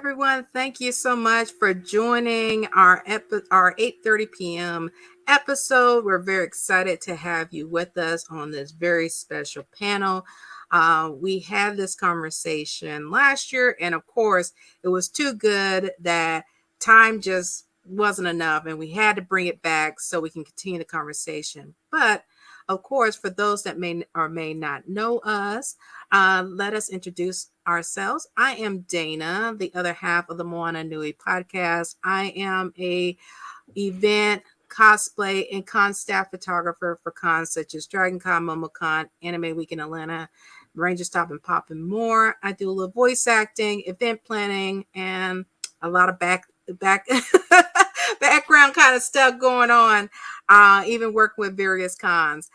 everyone. Thank you so much for joining our 8:30 p.m. episode. We're very excited to have you with us on this very special panel. We had this conversation last year, and of course, it was too good that time just wasn't enough, and we had to bring it back so we can continue the conversation. But of course, for those that may or may not know us, let us introduce ourselves. I am Dana, the other half of the Moana Nui Podcast. I am a event, cosplay, and con staff photographer for cons such as Dragon Con, MomoCon, Anime Week in Atlanta, Ranger Stop and Pop, and more. I do a little voice acting, event planning, and a lot of back background kind of stuff going on, even working with various cons.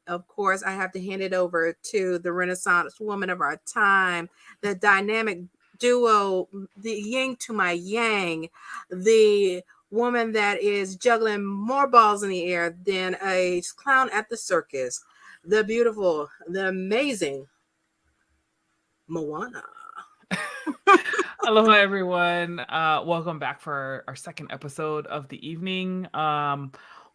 Of course, I have to hand it over to the Renaissance woman of our time, the dynamic duo, the yin to my yang, the woman that is juggling more balls in the air than a clown at the circus, the beautiful, the amazing Moana. Aloha, everyone. Welcome back for our second episode of the evening.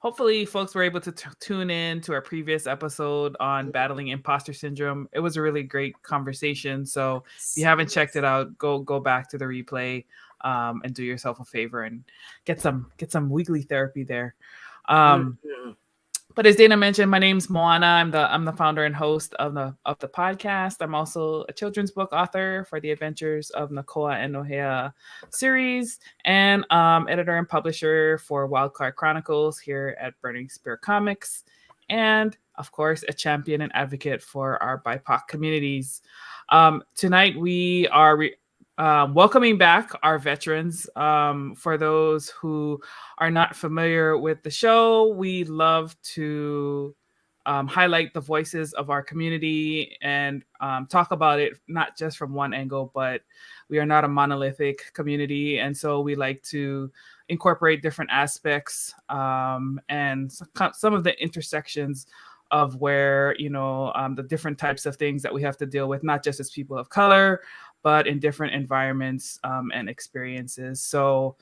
Hopefully, folks were able to tune in to our previous episode on battling imposter syndrome. It was a really great conversation. So if you haven't checked it out, go back to the replay and do yourself a favor and get some weekly therapy there. But as Dana mentioned, my name's Moana. I'm the founder and host of the podcast. I'm also a children's book author for the Adventures of Nakoa and Nohea series, and editor and publisher for Wildcard Chronicles here at Burning Spear Comics, and of course a champion and advocate for our BIPOC communities. Tonight we are welcoming back our veterans. For those who are not familiar with the show, we love to highlight the voices of our community and talk about it not just from one angle, but we are not a monolithic community. And so we like to incorporate different aspects and some of the intersections of where, the different types of things that we have to deal with, not just as people of color, but in different environments and experiences. So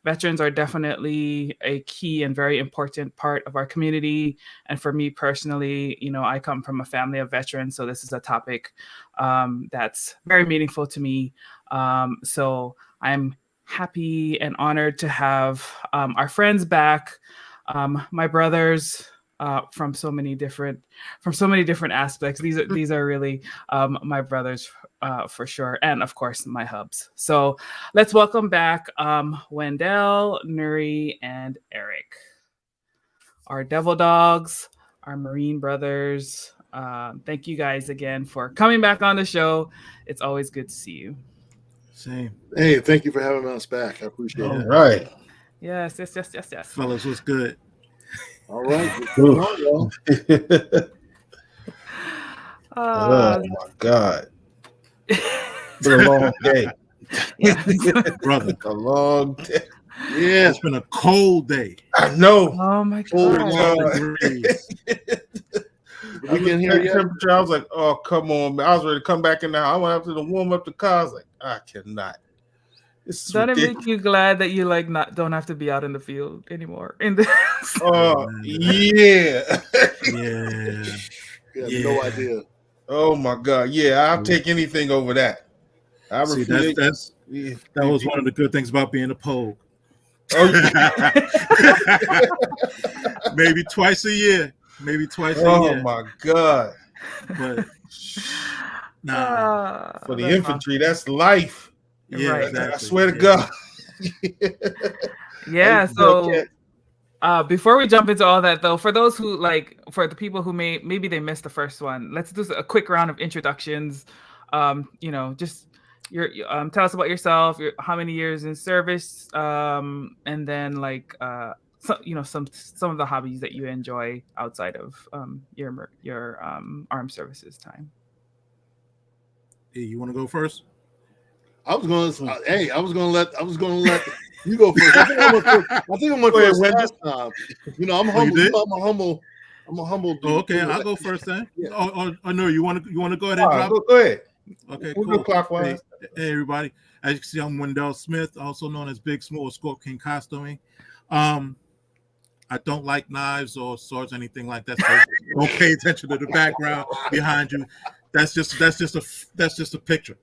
veterans are definitely a key and very important part of our community. And for me personally, I come from a family of veterans, so this is a topic that's very meaningful to me. So I'm happy and honored to have our friends back, my brothers, from so many different aspects. These are really my brothers for sure, and of course my hubs. So let's welcome back Wendell, Nuri, and Eric, our devil dogs, our Marine brothers. Thank you guys again for coming back on the show. It's always good to see you. Same. Hey, thank you for having us back. I appreciate it. All right. Yes. Fellas, what's good? All right. Oh my God. It's been a long day. Brother. A long day. Yeah, it's been a cold day. I know. Oh my Cold God. degrees. We can hear the temperature. I was like, oh, come on, man. I was ready to come back in the house. I went up to warm up the car. I was like, I cannot. Doesn't it make you glad that you don't have to be out in the field anymore? Yeah. No idea. Oh my God. Yeah, I'll take anything over that. That was one of the good things about being a pogue. Oh, Maybe twice a year. Oh my God. But for the infantry, that's life. Yeah, right. Exactly. I swear to God. Yeah. So before we jump into all that, though, for those who for the people who maybe they missed the first one, let's do a quick round of introductions. Just tell us about yourself, how many years in service, and then some of the hobbies that you enjoy outside of your armed services time. Hey, you want to go first? I was going to let you go first. I think I'm going first last time. I'm humble. I'm a humble dude. Oh, okay, I'll go first then. Yeah. No, you want to go ahead and drop? Go ahead. Okay, we'll cool. go clockwise. Hey, everybody. As you can see, I'm Wendell Smith, also known as Big Small Scorp King Costuming. I don't like knives or swords, anything like that. So don't pay attention to the background behind you. That's just a picture.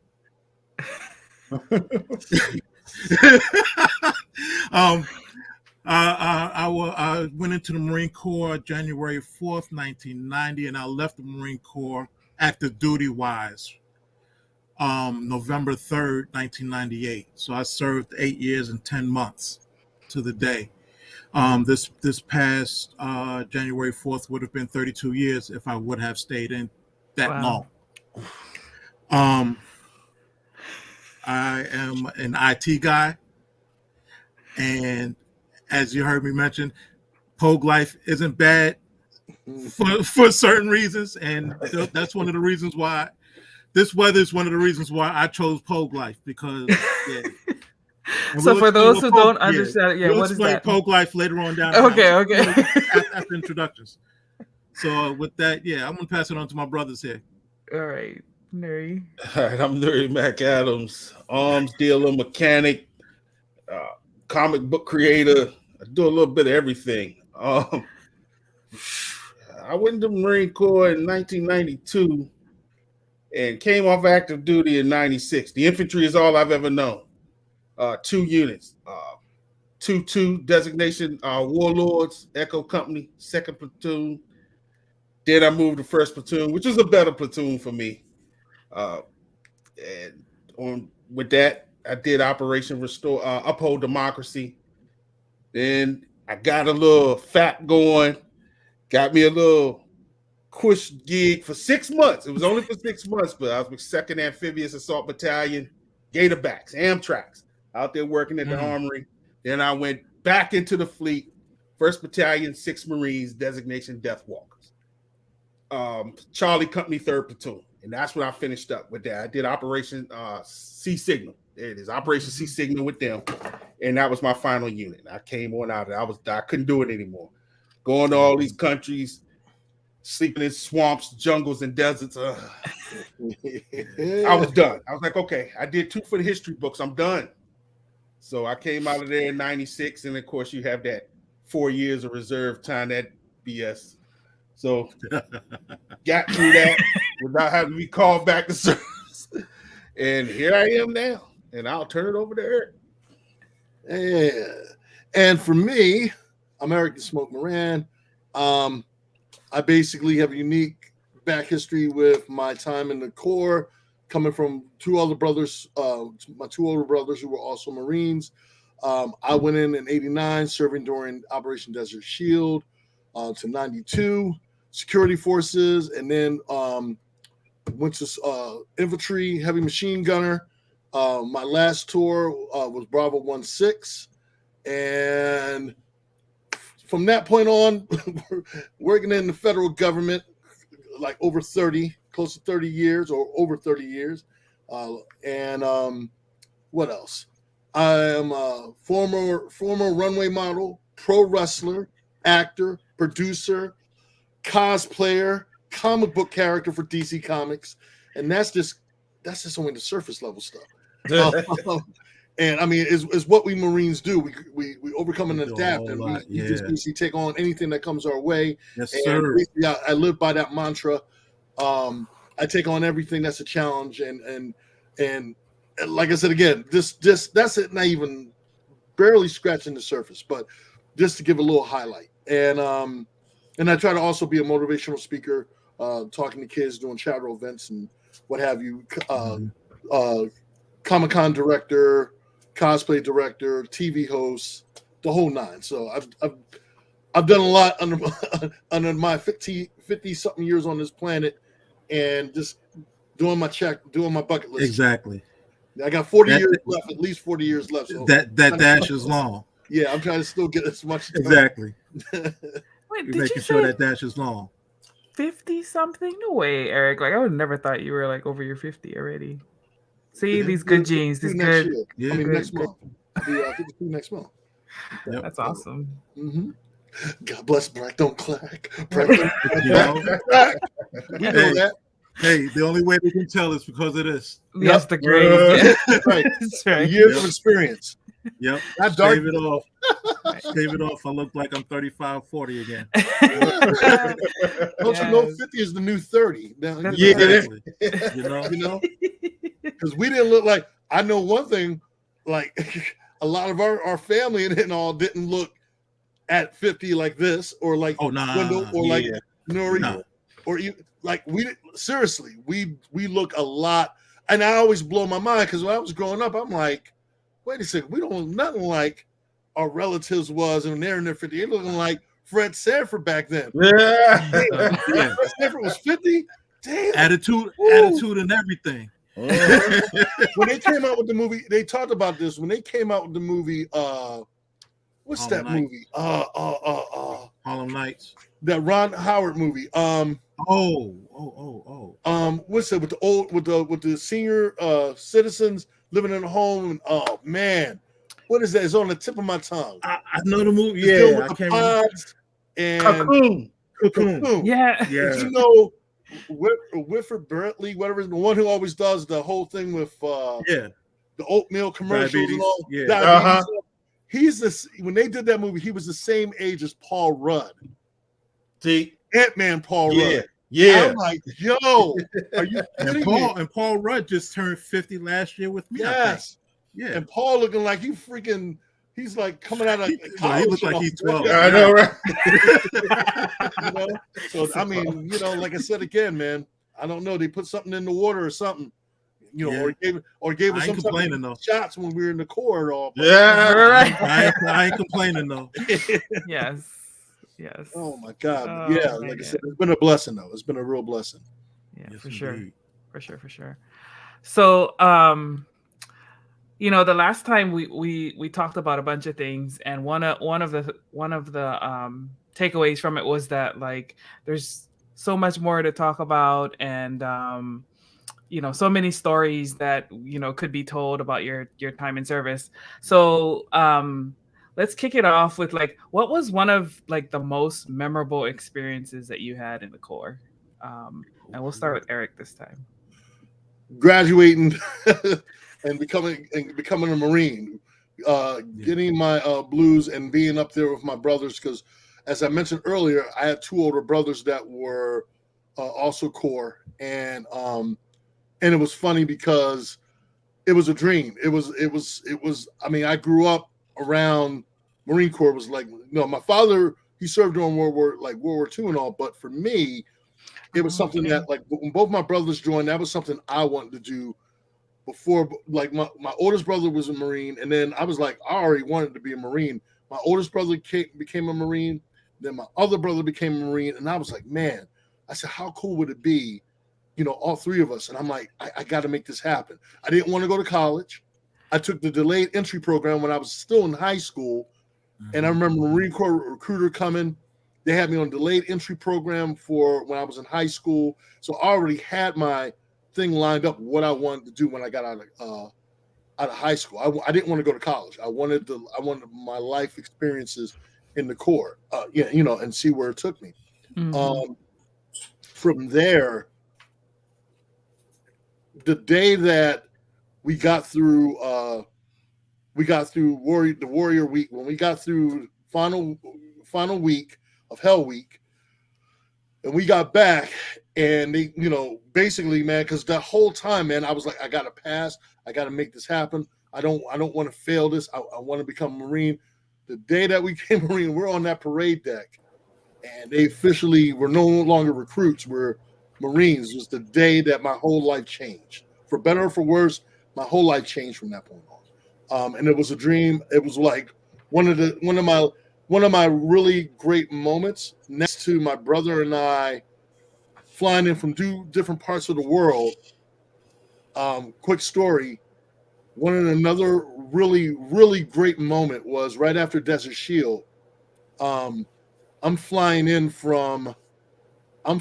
I went into the Marine Corps January 4th, 1990, and I left the Marine Corps active duty wise November 3rd, 1998. So I served 8 years and 10 months to the day. This past January 4th would have been 32 years if I would have stayed in that long. I am an IT guy, and as you heard me mention, Pogue life isn't bad for certain reasons, and that's one of the reasons why this weather is one of the reasons why I chose Pogue life, because So for those who don't understand, we'll what is explain that? Pogue life later on down. Okay. After introductions. So with that, I'm gonna pass it on to my brothers here. All right, Nuri. All right, I'm Nuri McAdams, arms dealer, mechanic, comic book creator. I do a little bit of everything. I went to the Marine Corps in 1992 and came off active duty in 96. The infantry is all I've ever known. 2 units, 2-2 designation, Warlords, Echo Company, 2nd platoon. Then I moved to 1st platoon, which was a better platoon for me. And with that, I did Operation Restore, Uphold Democracy. Then I got a little FAP going, got me a little cush gig for 6 months. It was only for 6 months, but I was with 2nd Amphibious Assault Battalion, Gatorbacks, Amtracs, out there working at the armory. Then I went back into the fleet, 1st Battalion, 6th Marines, designation Deathwalkers. Charlie Company, 3rd Platoon. And that's when I finished up with that. I did Operation Sea Signal. There it is, Operation Sea Signal with them. And that was my final unit. I came on out of it. I couldn't do it anymore. Going to all these countries, sleeping in swamps, jungles, and deserts. I was done. I was like, okay, I did 2 for the history books. I'm done. So I came out of there in 96. And of course, you have that 4 years of reserve time, that BS. So got through that without having to be called back to service. And here I am now. And I'll turn it over to Eric. Yeah. And for me, I'm Eric the Smoke Moran. I basically have a unique back history with my time in the Corps, coming from 2 older brothers, my 2 older brothers who were also Marines. I went in 89, serving during Operation Desert Shield to 92, security forces, and then went to infantry, heavy machine gunner. My last tour was Bravo 16, and from that point on, working in the federal government, like over 30, close to 30 years or over 30 years. And what else? I am a former runway model, pro wrestler, actor, producer, cosplayer, comic book character for DC Comics. And that's just only the surface level stuff. And I mean, it's what we Marines do. We overcome and adapt, and we just basically take on anything that comes our way. Yes, and sir. I live by that mantra. I take on everything that's a challenge, and like I said again, this that's it. Not even barely scratching the surface, but just to give a little highlight. And I try to also be a motivational speaker, talking to kids, doing charity events and what have you. Comic-Con director, cosplay director, TV host, the whole 9. So I've done a lot under my 50 something years on this planet, and just doing my bucket list. Exactly. I got 40 years left, at least 40 years left. So that dash is long. Yeah, I'm trying to still get as much time. Exactly. Wait, You're did making you sure say that dash is long. 50 something? No way, Eric. Like I would never thought you were like over your 50 already. See, these good genes, these good. Yeah, I mean, next month. I'll be 52 next month. Yep. That's awesome. Mm-hmm. God bless Black Don't Clack. Black don't clack. We know that. Hey, the only way they can tell is because of this. Yes, the grades. Right. That's right. Years of experience. Yep. Not dark. Shave it off. Shave it off. I look like I'm 35, 40 again. Don't you know 50 is the new 30? Now, That's Yeah. Exactly. You know? you know, because we didn't look like. I know one thing, like a lot of our family and all didn't look at 50 like this, or like Wendell, or like Nuri, or you like we seriously we look a lot. And I always blow my mind because when I was growing up, I'm like, wait a second, we don't look nothing like our relatives was, and they're in their 50. They're looking like Fred Sanford back then. Yeah. Fred Sanford was 50. Damn. Attitude and everything. When they came out with the movie, they talked about this. When they came out with the movie, what's that movie? Harlem Nights. That Ron Howard movie. What's it with the senior citizens living in a home? And, oh man, what is that? It's on the tip of my tongue. I know the movie. It's Yeah, with I the can't remember. pods and Cocoon. Yeah. Yeah. You know, Wilford Brentley, whatever, the one who always does the whole thing with the oatmeal commercials Diabetes. and all. Yeah. Diabetes. He's this. When they did that movie, he was the same age as Paul Rudd. See, Ant-Man Paul Rudd. Yeah. I'm like, yo, are you kidding me? And Paul Rudd just turned 50 last year with me. Yes. Yeah. And Paul looking like he's like coming out of college. He looks like he's 12. I know, right? You know? So I mean, like I said again, man, I don't know. They put something in the water or something, or gave us some shots when we were in the Corps and all. I ain't complaining though. Yes. Yes. Oh my God. Oh, yeah, man. like I said, it's been a blessing though. It's been a real blessing. Yeah, Yes, for sure. indeed. For sure. So, the last time we talked about a bunch of things, and one of the takeaways from it was that like there's so much more to talk about, and so many stories that could be told about your time in service. So let's kick it off with like, what was one of like the most memorable experiences that you had in the Corps? And we'll start with Eric this time. Graduating and becoming a Marine, getting my blues and being up there with my brothers. Because as I mentioned earlier, I had two older brothers that were also Corps, and it was funny because it was a dream. It was. I mean, I grew up around Marine Corps. Was like, my father, he served during World War II and all, but for me, it was something that, like, when both my brothers joined, that was something I wanted to do before. Like, my oldest brother was a Marine, and then I was like, I already wanted to be a Marine. My oldest brother became a Marine, then my other brother became a Marine, and I was like, man, I said, how cool would it be, all three of us? And I'm like, I got to make this happen. I didn't want to go to college. I took the delayed entry program when I was still in high school, and I remember Marine Corps recruiter coming. They had me on delayed entry program for when I was in high school. So I already had my thing lined up, what I wanted to do when I got out of high school. I didn't want to go to college. I wanted my life experiences in the Corps, and see where it took me. Mm-hmm. From there, the day that we got through the Warrior Week, when we got through final week of Hell Week, and we got back, and they, basically, man, because that whole time, man, I was like, I gotta pass, I gotta make this happen. I don't want to fail this. I want to become a Marine. The day that we became Marine, we're on that parade deck, and they officially were no longer recruits, we're Marines. It was the day that my whole life changed, for better or for worse. My whole life changed from that point on. And it was a dream. It was like one of my really great moments, next to my brother and I flying in from different parts of the world. Quick story. Another really, really great moment was right after Desert Shield. I'm flying in from one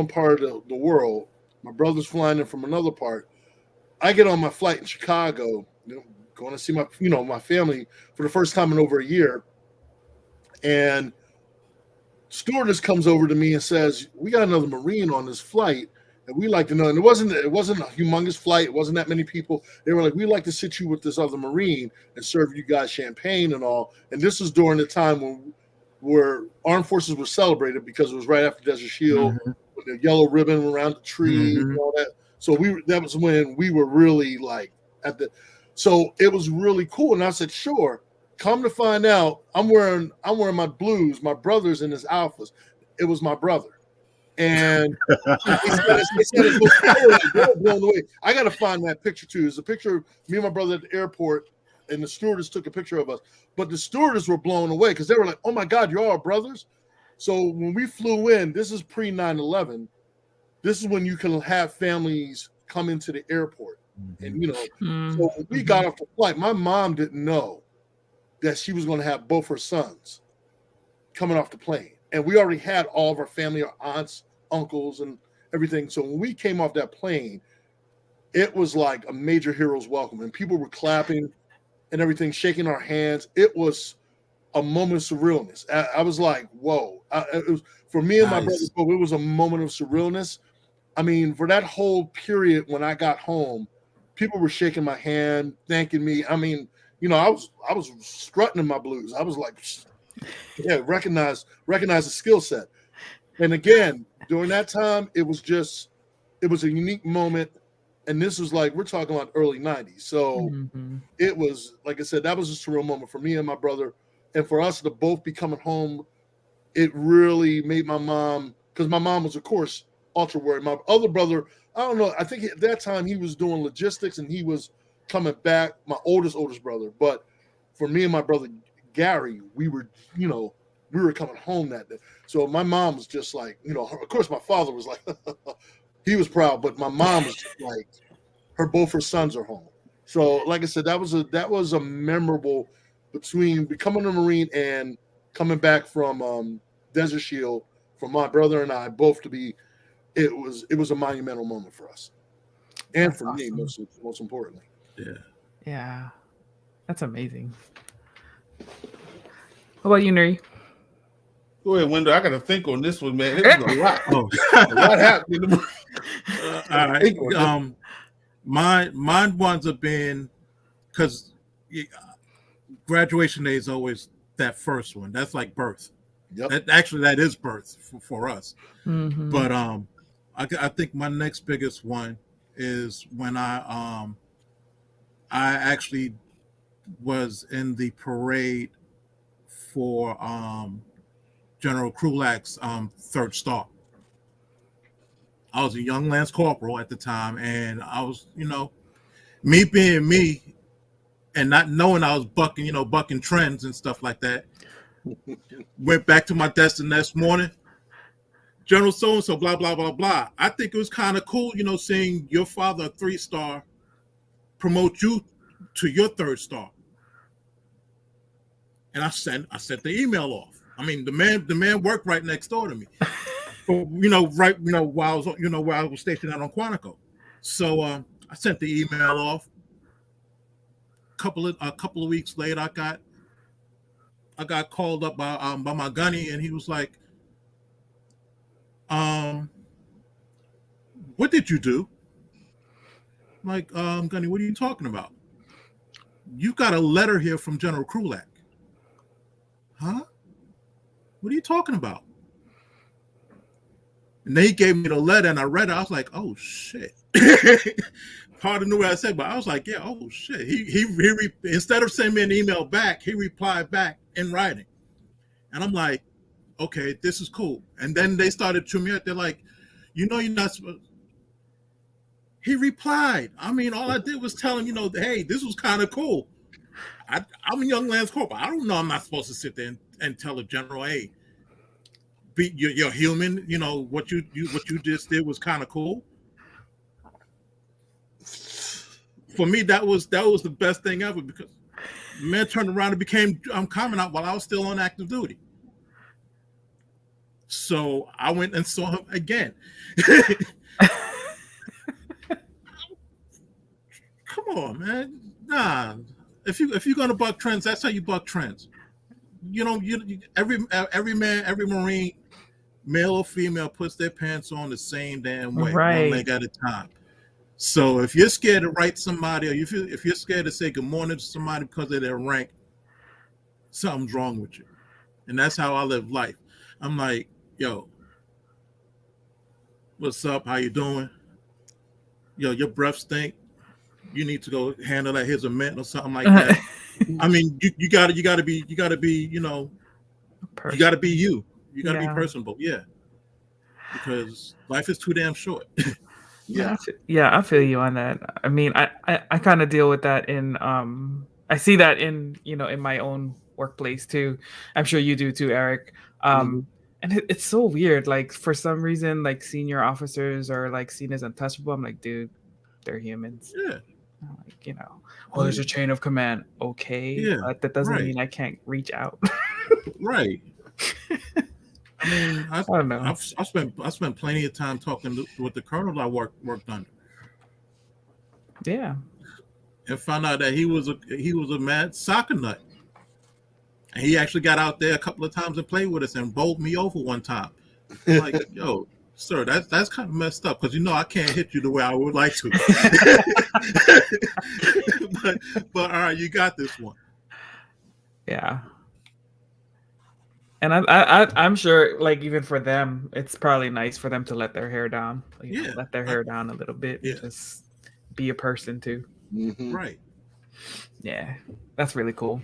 part of the world. My brother's flying in from another part. I get on my flight in Chicago, going to see my family for the first time in over a year. And stewardess comes over to me and says, we got another Marine on this flight. And we like to know, and it wasn't a humongous flight. It wasn't that many people. They were like, we like to sit you with this other Marine and serve you guys champagne and all. And this was during the time where armed forces were celebrated, because it was right after Desert Shield, with the yellow ribbon around the tree and all that. So that was when we were really like so it was really cool. And I said, sure. Come to find out, I'm wearing my blues, my brother's in his alphas. It was my brother. And he said it blown away. I got to find that picture too. There's a picture of me and my brother at the airport, and the stewardess took a picture of us. But the stewardess were blown away because they were like, "Oh my God, you're all brothers!" So when we flew in, this is pre 9/11. This is when you can have families come into the airport, and So when we got off the flight, my mom didn't know that she was going to have both her sons coming off the plane, and we already had all of our family, our aunts, uncles, and everything. So when we came off that plane, it was like a major hero's welcome, and people were clapping and everything, shaking our hands. It was a moment of surrealness. I was like, whoa. It was, for me and my brother, it was a moment of surrealness. I mean, for that whole period when I got home, people were shaking my hand, thanking me. I mean, I was strutting in my blues. I was like, yeah, recognize the skill set. And again, during that time, it was a unique moment. And this was like, we're talking about early 90s. So it was, like I said, that was a surreal moment for me and my brother. And for us to both be coming home, it really made my mom, because my mom was, of course, ultra worried. My other brother, I don't know, I think at that time he was doing logistics and he was coming back, my oldest brother. But for me and my brother Gary, we were coming home that day. So my mom was just like, of course my father was like, he was proud, but my mom was just like, both her sons are home. So like I said, that was a memorable, between becoming a Marine and coming back from Desert Shield, for my brother and I both to be, it was a monumental moment for us. And that's for awesome. Me, most importantly. Yeah. That's amazing. What about you, Nuri? Go ahead, Wendell. I got to think on this one, man. It was a lot. A lot happened. All right. Mine ones have been, because graduation day is always that first one. That's like birth. Yep. That is birth for us. But I think my next biggest one is when I actually was in the parade for General Krulak's third star. I was a young Lance Corporal at the time, and I was, me being me and not knowing I was bucking trends and stuff like that. Went back to my desk the next morning. General so-and-so, blah, blah, blah, blah. I think it was kind of cool, seeing your father, a 3-star, promote you to your 3rd star. And I sent the email off. I mean, the man worked right next door to me. While I was, where I was stationed out on Quantico. So I sent the email off. A couple of weeks later, I got called up by my gunny, and he was like, what did you do? I'm like, gunny, what are you talking about? You got a letter here from General Krulak. Huh? What are you talking about? And then he gave me the letter, and I read it. I was like, oh shit. Pardon the way I said, but I was like, yeah, oh shit. He instead of sending me an email back, he replied back in writing. And I'm like, okay, this is cool. And then they started to me up. They're like, you're not supposed. He replied. I mean, all I did was tell him, hey, this was kind of cool. I'm a young Lance Corporal. I don't know. I'm not supposed to sit there and tell a general, hey, you're human. What you just did was kind of cool. For me, that was the best thing ever, because the man turned around and became commandant while I was still on active duty. So I went and saw him again. Come on, man. Nah. If you're gonna buck trends, that's how you buck trends. Every man, every Marine male or female puts their pants on the same damn way, Right. one leg at a time. So if you're scared to write somebody, or if you're scared to say good morning to somebody because of their rank, something's wrong with you. And that's how I live life. I'm like, yo, what's up? How you doing? Yo, your breath stink. You need to go handle that. Here's a mint or something like that. I mean, you gotta be, you gotta be you. You gotta be you. You gotta be personable. Yeah. Because life is too damn short. Yeah, I feel you on that. I mean, I kind of deal with that in I see that in in my own workplace too. I'm sure you do too, Eric. And it's so weird. Like for some reason, like senior officers are like seen as untouchable. I'm like, dude, they're humans. Yeah. Like, well, there's a chain of command. Okay, but that doesn't mean I can't reach out. Right. I mean, I don't know. I spent plenty of time talking with the colonel I worked under. Yeah. And found out that he was a mad soccer nut. And he actually got out there a couple of times and played with us and bowled me over one time. I'm like, yo, sir, that's kind of messed up because I can't hit you the way I would like to. but all right, you got this one. Yeah. And I'm sure, like even for them, it's probably nice for them to let their hair down. Let their hair down a little bit. Yeah. Just be a person too. Mm-hmm. Right. Yeah, that's really cool.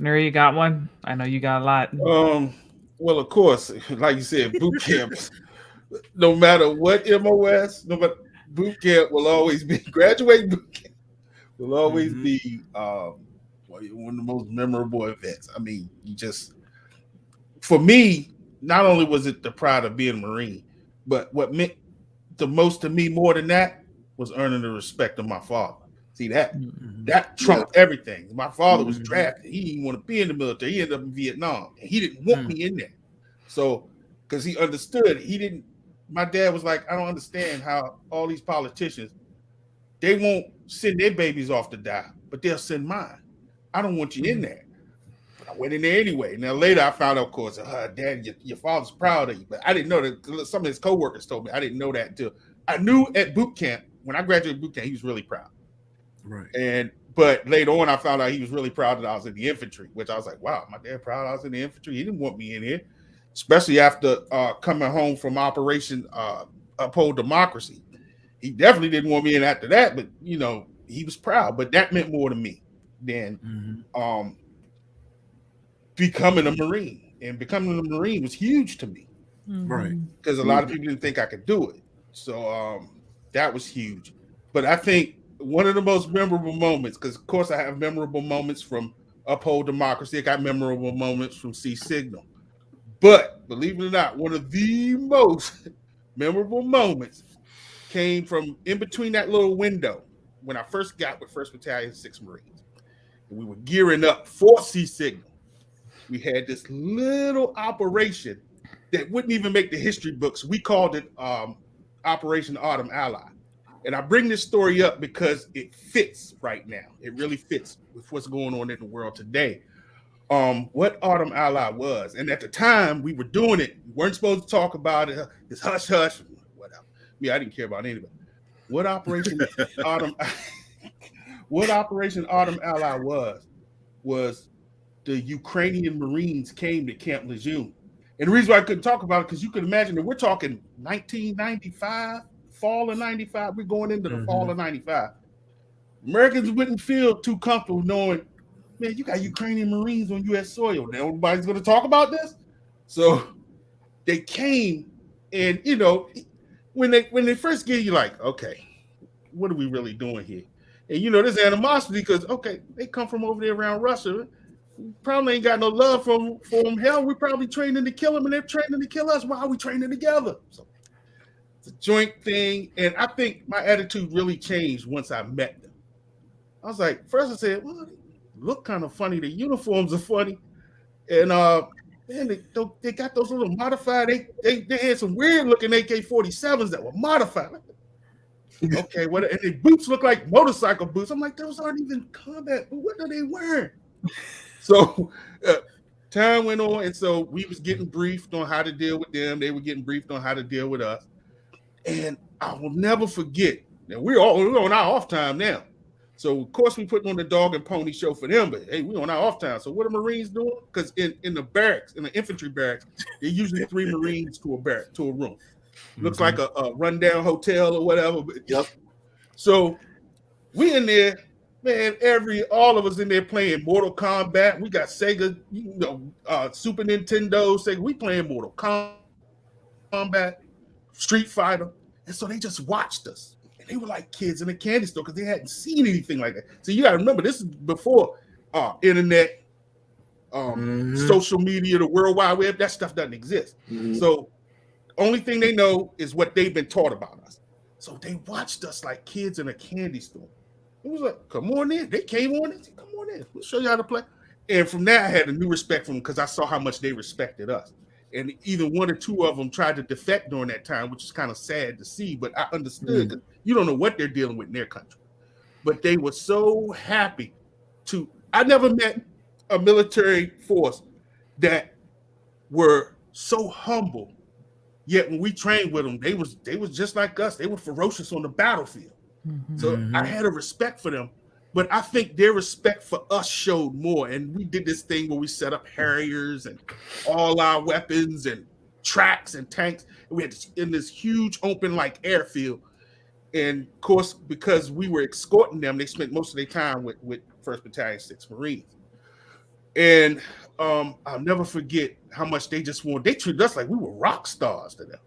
Nuri, you got one? I know you got a lot. Well, of course, like you said, boot camps. No matter what MOS, boot camp will always be graduating boot camp will always be one of the most memorable events. I mean, for me, not only was it the pride of being a Marine, but what meant the most to me more than that was earning the respect of my father. See, that trumped everything. My father was drafted. He didn't want to be in the military. He ended up in Vietnam. And he didn't want me in there. So, because he understood, my dad was like, I don't understand how all these politicians, they won't send their babies off to die, but they'll send mine. I don't want you in there. But I went in there anyway. Now, later I found out, of course, Dad, your father's proud of you. But I didn't know that. Some of his coworkers told me. I didn't know that until I knew at boot camp, when I graduated boot camp, he was really proud. Right. But later on, I found out he was really proud that I was in the infantry, which I was like, wow, my dad proud I was in the infantry. He didn't want me in here, especially after coming home from Operation Uphold Democracy. He definitely didn't want me in after that, but, he was proud. But that meant more to me than becoming a Marine. And becoming a Marine was huge to me. Right. Because a lot of people didn't think I could do it. So that was huge. But I think one of the most memorable moments, because of course I have memorable moments from Uphold Democracy. I got memorable moments from C Signal. But believe it or not, one of the most memorable moments came from in between that little window when I first got with 1st Battalion, 6th Marines. And we were gearing up for C Signal. We had this little operation that wouldn't even make the history books. We called it Operation Autumn Ally. And I bring this story up because it fits right now. It really fits with what's going on in the world today. What Autumn Ally was. And at the time we were doing it, we weren't supposed to talk about it. It's hush hush, whatever. I didn't care about anybody. What Operation Autumn Ally was the Ukrainian Marines came to Camp Lejeune. And the reason why I couldn't talk about it, because you can imagine that we're talking 1995. Fall of 95, we're going into the fall of 95. Americans wouldn't feel too comfortable knowing, man, you got Ukrainian Marines on U.S. soil. Now everybody's going to talk about this. So they came, and when they first get you, like, okay, what are we really doing here? And there's animosity because they come from over there around Russia. Probably ain't got no love for them. Hell, we're probably training to kill them, and they're training to kill us. Why are we training together? So it's a joint thing, and I think my attitude really changed once I met them. I was like, first I said, well, they look kind of funny. The uniforms are funny, and they got those little modified. They had some weird looking AK-47s that were modified. Okay, what? And the boots look like motorcycle boots. I'm like, those aren't even combat. But what are they wearing? So time went on, and so we was getting briefed on how to deal with them. They were getting briefed on how to deal with us. And I will never forget. Now we're on our off time now. So of course we putting on the dog and pony show for them, but hey, we on our off time. So what are Marines doing? Because in the barracks, in the infantry barracks, they're usually 3 Marines to a room. Looks like a rundown hotel or whatever. Yep. So we in there, man. All of us in there playing Mortal Kombat. We got Sega, Super Nintendo, Sega. We playing Mortal Kombat, Street Fighter, and so they just watched us. And they were like kids in a candy store because they hadn't seen anything like that. So you got to remember, this is before internet, social media, the World Wide Web. That stuff doesn't exist. Mm-hmm. So only thing they know is what they've been taught about us. So they watched us like kids in a candy store. It was like, come on in. They came on in. Come on in. We'll show you how to play. And from there, I had a new respect for them because I saw how much they respected us. And either 1 or 2 of them tried to defect during that time, which is kind of sad to see. But I understood because you don't know what they're dealing with in their country. But they were so happy to. I never met a military force that were so humble. Yet when we trained with them, they was just like us. They were ferocious on the battlefield. Mm-hmm. So I had a respect for them. But I think their respect for us showed more. And we did this thing where we set up Harriers and all our weapons and tracks and tanks. And we had this, in this huge open like airfield. And of course, because we were escorting them, they spent most of their time with 1st Battalion 6th Marines. And I'll never forget how much they just wanted. They treated us like we were rock stars to them.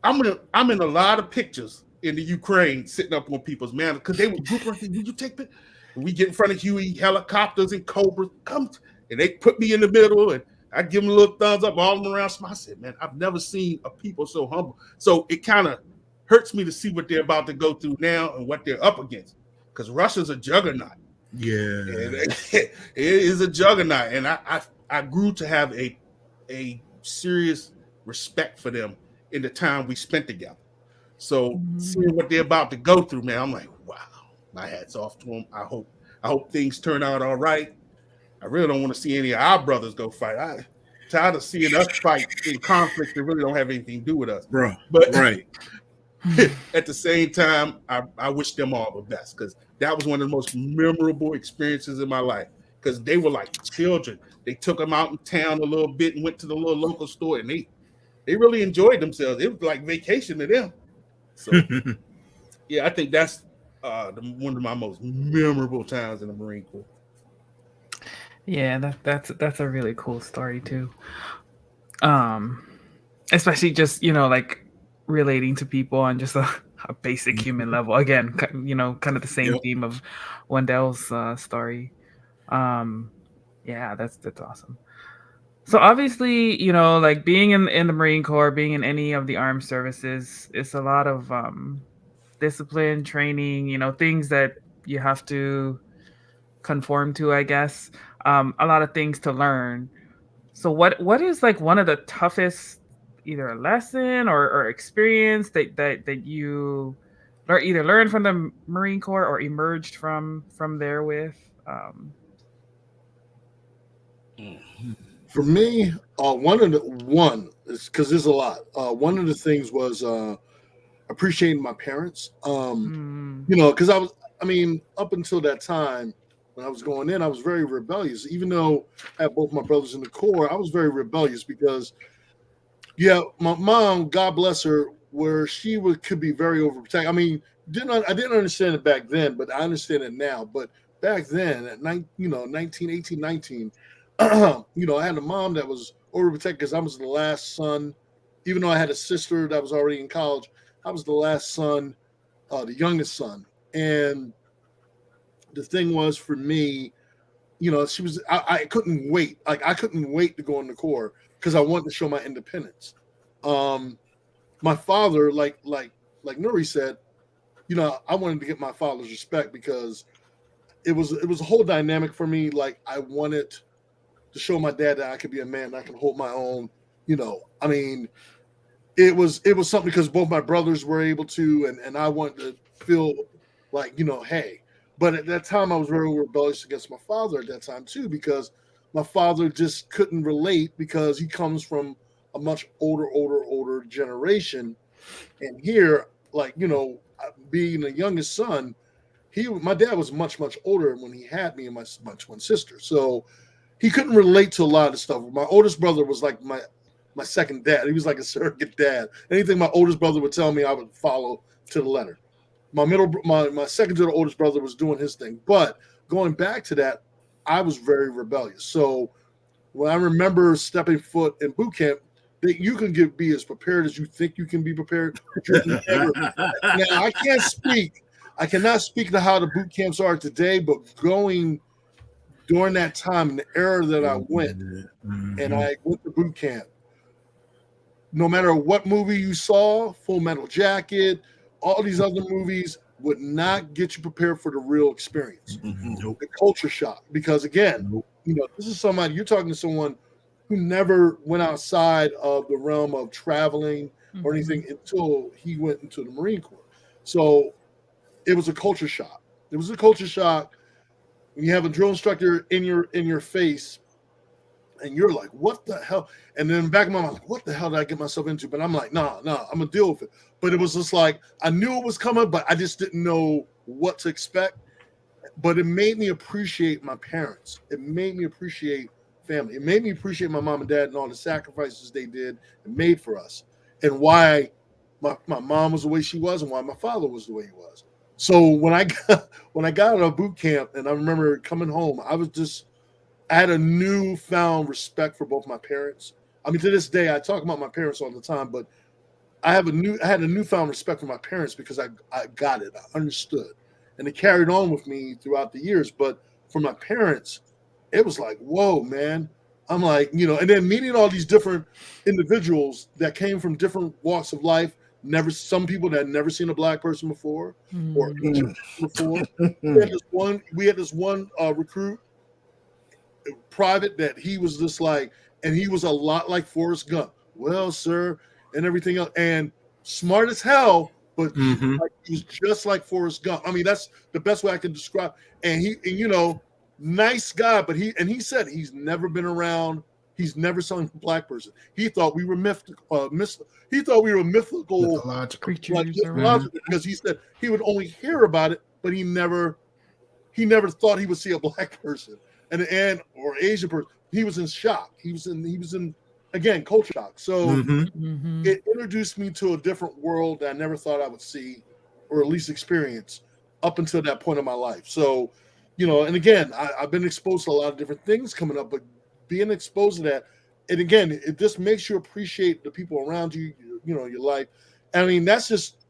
I'm in a lot of pictures in the Ukraine sitting up on people's manners because they would group us. Would you take pictures? And we get in front of Huey helicopters and Cobras. Come, and they put me in the middle, and I give them a little thumbs up, all them around. I said, man, I've never seen a people so humble. So it kind of hurts me to see what they're about to go through now and what they're up against, because Russia's a juggernaut. Yeah, it is a juggernaut, and I grew to have a serious respect for them in the time we spent together. So seeing what they're about to go through, man, I'm like, wow, my hat's off to them. I hope things turn out all right. I really don't want to see any of our brothers go fight. I'm tired of seeing us fight in conflict that really don't have anything to do with us, bro. But right. At the same time, I wish them all the best, because that was one of the most memorable experiences in my life. Because they were like children. They took them out in town a little bit and went to the little local store, and they really enjoyed themselves. It was like vacation to them. So, yeah, I think that's one of my most memorable times in the Marine Corps. Yeah, that's a really cool story too. Especially just, like relating to people on just a basic human level. Again, kind of the same theme of Wendell's story. Yeah, that's awesome. So obviously, like being in the Marine Corps, being in any of the armed services, it's a lot of discipline, training, things that you have to conform to, I guess. A lot of things to learn. So what is like one of the toughest, either a lesson or experience that you either learned from the Marine Corps or emerged from there with? For me, one is because there's a lot. One of the things was appreciating my parents. Because up until that time when I was going in, I was very rebellious. Even though I had both my brothers in the Corps, I was very rebellious because, my mom, God bless her, where she could be very overprotective. I didn't understand it back then, but I understand it now. But back then, at 18, 19. I had a mom that was overprotected because I was the last son. Even though I had a sister that was already in college, I was the last son, the youngest son. And the thing was for me, she was. I couldn't wait. Like I couldn't wait to go in the Corps because I wanted to show my independence. My father, like Nuri said, I wanted to get my father's respect because it was a whole dynamic for me. Like I wanted to show my dad that I could be a man, I can hold my own. It was something because both my brothers were able to, and I wanted to feel like, hey. But at that time, I was very rebellious against my father at that time too, because my father just couldn't relate because he comes from a much older generation. And here, like, you know, being the youngest son, my dad was much older when he had me and my twin sister. So he couldn't relate to a lot of the stuff. My oldest brother was like my second dad. He was like a surrogate dad. Anything my oldest brother would tell me, I would follow to the letter. My second to the oldest brother was doing his thing. But going back to that, I was very rebellious. So when I remember stepping foot in boot camp, that you can be as prepared as you think you can be prepared. Now I cannot speak to how the boot camps are today, but going during that time in the era that I went, and I went to boot camp, no matter what movie you saw, Full Metal Jacket, all these other movies would not get you prepared for the real experience. Nope. The culture shock. Because again, you know, this is somebody, you're talking to someone who never went outside of the realm of traveling or anything until he went into the Marine Corps. So it was a culture shock. It was a culture shock when you have a drill instructor in your face and you're like, what the hell? And then in the back of my mind, like, what the hell did I get myself into? But I'm like, nah, I'm gonna deal with it. But it was just like, I knew it was coming, but I just didn't know what to expect. But it made me appreciate my parents. It made me appreciate family. It made me appreciate my mom and dad and all the sacrifices they did and made for us, and why my mom was the way she was and why my father was the way he was. So when I got out of boot camp and I remember coming home, I had a newfound respect for both my parents. I mean, to this day, I talk about my parents all the time, but I had a newfound respect for my parents because I got it. I understood, and it carried on with me throughout the years. But for my parents, it was like, whoa, man. I'm like, you know, and then meeting all these different individuals that came from different walks of life. Some people that had never seen a black person before or Asian before. We had this one recruit, private, that he was just like, and he was a lot like Forrest Gump. Well, sir, and everything else, and smart as hell, but like, he was just like Forrest Gump. I mean, that's the best way I can describe. And you know, nice guy, but he said he's never been around. He's never seen a black person. He thought we were mythical. He thought we were mythical creatures, like, because he said he would only hear about it, but he never thought he would see a black person and or Asian person. He was in shock. He was in again culture shock. So it introduced me to a different world that I never thought I would see, or at least experience, up until that point in my life. So, you know, and again, I've been exposed to a lot of different things coming up, but being exposed to that, and again, it just makes you appreciate the people around you, you know, your life. I mean, that's just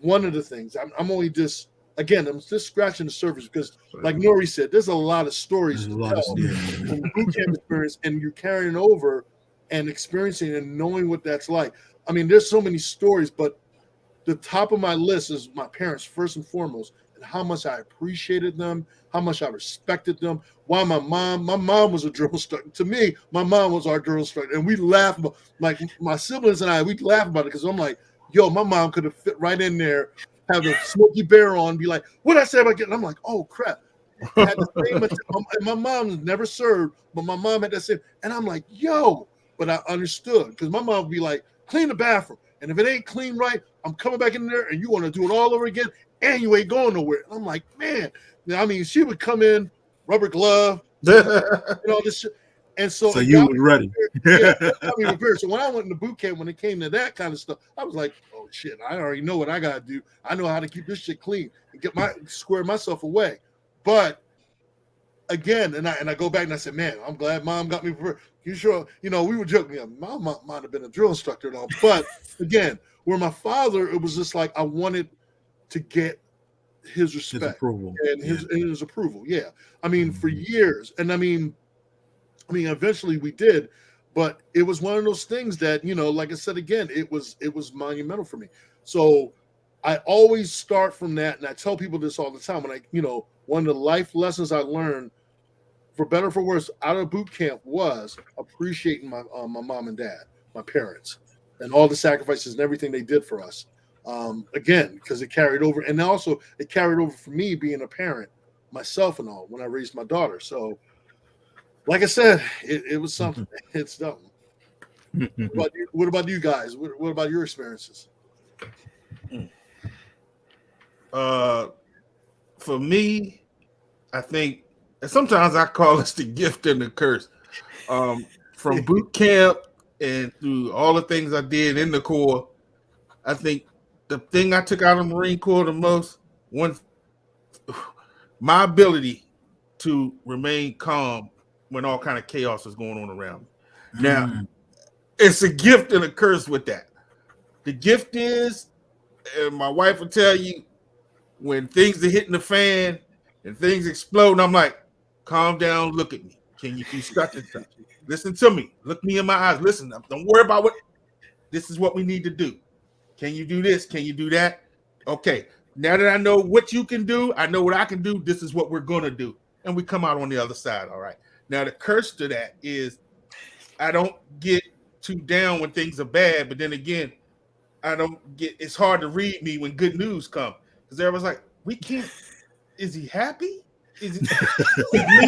one of the things. I'm only just, again, I'm just scratching the surface because, like Nuri said, there's a lot of stories to tell from the boot camp experience, and you're carrying over and experiencing and knowing what that's like. I mean, there's so many stories, but the top of my list is my parents first and foremost, and how much I appreciated them, how much I respected them. Why my mom was a drill instructor. To me, my mom was our drill instructor, and we laugh about, like my siblings and I, we laugh about it because I'm like, yo, my mom could have fit right in there, have a Smokey Bear on, be like, what I say about getting? I'm like, oh crap. I had the same, and my mom never served, but my mom had that same, and I'm like, yo, but I understood because my mom would be like, clean the bathroom, and if it ain't clean right, I'm coming back in there, and you want to do it all over again, and you ain't going nowhere. And I'm like, man, I mean, she would come in, rubber glove, you know, this shit. And so you were ready. So when I went into boot camp, when it came to that kind of stuff, I was like, oh shit, I already know what I gotta do. I know how to keep this shit clean and square myself away. But again, and I go back and I said, man, I'm glad mom got me prepared. You sure, you know, we were joking, yeah, mom might have been a drill instructor and all. But again, where my father, it was just like I wanted to get his respect, his approval, and his approval. Yeah, I mean, for years, and I mean, eventually we did, but it was one of those things that, you know, like I said again, it was monumental for me. So I always start from that, and I tell people this all the time. When one of the life lessons I learned, for better or for worse, out of boot camp was appreciating my mom and dad, my parents, and all the sacrifices and everything they did for us. Again, because it carried over, and also it carried over for me being a parent myself and all when I raised my daughter. So like I said, it was something. It's something. What about you guys? What about your experiences? For me, I think, and sometimes I call this the gift and the curse. From boot camp and through all the things I did in the Corps, I think the thing I took out of the Marine Corps the most, my ability to remain calm when all kind of chaos is going on around me. Now, it's a gift and a curse with that. The gift is, and my wife will tell you, when things are hitting the fan and things explode, I'm like, calm down, look at me. Can you do such and such? Listen to me. Look me in my eyes. Listen, don't worry about what. This is what we need to do. Can you do this? Can you do that? Okay. Now that I know what you can do, I know what I can do. This is what we're going to do. And we come out on the other side. All right. Now, the curse to that is I don't get too down when things are bad. But then again, it's hard to read me when good news comes. Because everyone's like, we can't. Is he happy? Is me?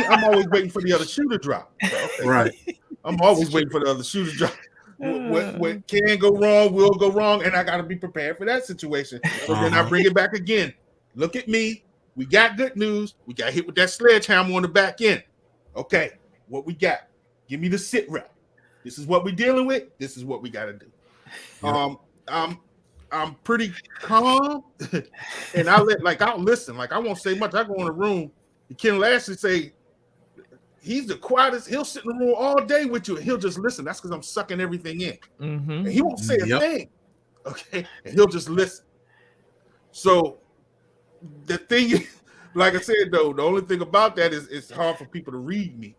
I'm always waiting for the other shoe to drop. Okay. Right. I'm always waiting for the other shoe to drop. What can go wrong will go wrong, and I got to be prepared for that situation. So then I bring it back again. Look at me. We got good news. We got hit with that sledgehammer on the back end. Okay, what we got? Give me the sit rep. This is what we're dealing with. This is what we got to do. Yep. I'm pretty calm, and I'll listen. Like, I won't say much. I go in the room. Ken Lashley say he's the quietest. He'll sit in the room all day with you, and he'll just listen. That's because I'm sucking everything in, and he won't say a thing. Okay, and he'll just listen. So the thing, like I said, though, the only thing about that is it's hard for people to read me.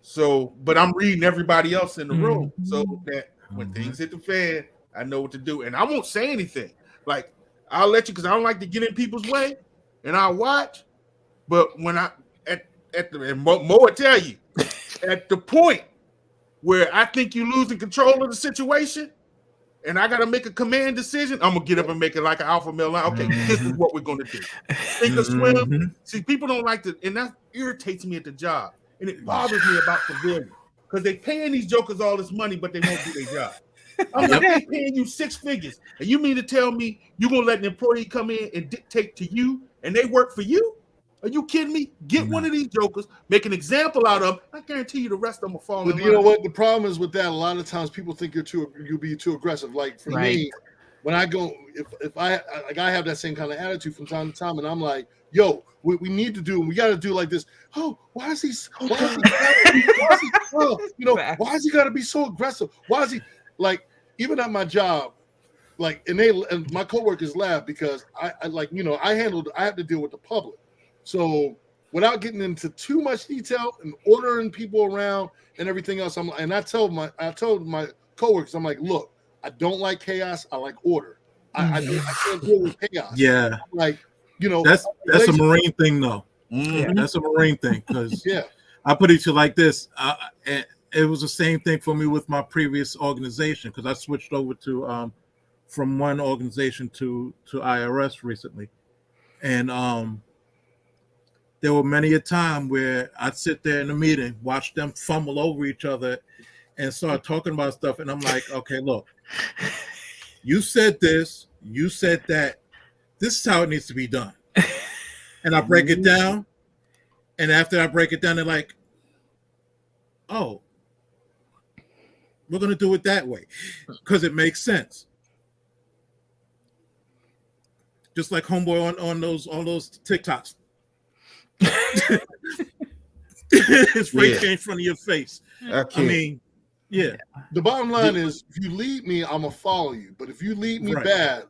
So, but I'm reading everybody else in the room, so that when things hit the fan, I know what to do, and I won't say anything. Like, I'll let you, because I don't like to get in people's way, and I'll watch. But when and Mo will tell you, at the point where I think you're losing control of the situation, and I got to make a command decision, I'm gonna get up and make it like an alpha male. Like, okay, this is what we're gonna do. Think or swim. See, people don't like to, and that irritates me at the job, and it bothers me about civilians because they paying these jokers all this money, but they won't do their job. I'm like, they paying you 6 figures, and you mean to tell me you're gonna let an employee come in and dictate to you, and they work for you? Are you kidding me? Get one of these jokers, make an example out of them. I guarantee you the rest of them will fall in line. You know what? The problem is with that, a lot of times people think you'll be too aggressive. Like for me, when I go, if I have that same kind of attitude from time to time, and I'm like, yo, we need to do, we got to do like this. Oh, why is he got to be so aggressive? Why is he like, even at my job, like, and my coworkers laugh because I have to deal with the public. So without getting into too much detail and ordering people around and everything else, I told my coworkers, I'm like, look, I don't like chaos. I like order. I can't deal with chaos. Yeah, like, that's a Marine thing, though. That's a Marine thing, because I put it to you like this. It was the same thing for me with my previous organization, because I switched over to from one organization to IRS recently, and there were many a time where I'd sit there in a meeting, watch them fumble over each other and start talking about stuff. And I'm like, okay, look, you said this, you said that. This is how it needs to be done. And I break it down. And after I break it down, they're like, oh, we're going to do it that way because it makes sense. Just like homeboy on those TikToks. It's right there in front of your face. I mean, yeah. The bottom line is, if you lead me, I'm gonna follow you. But if you lead me bad,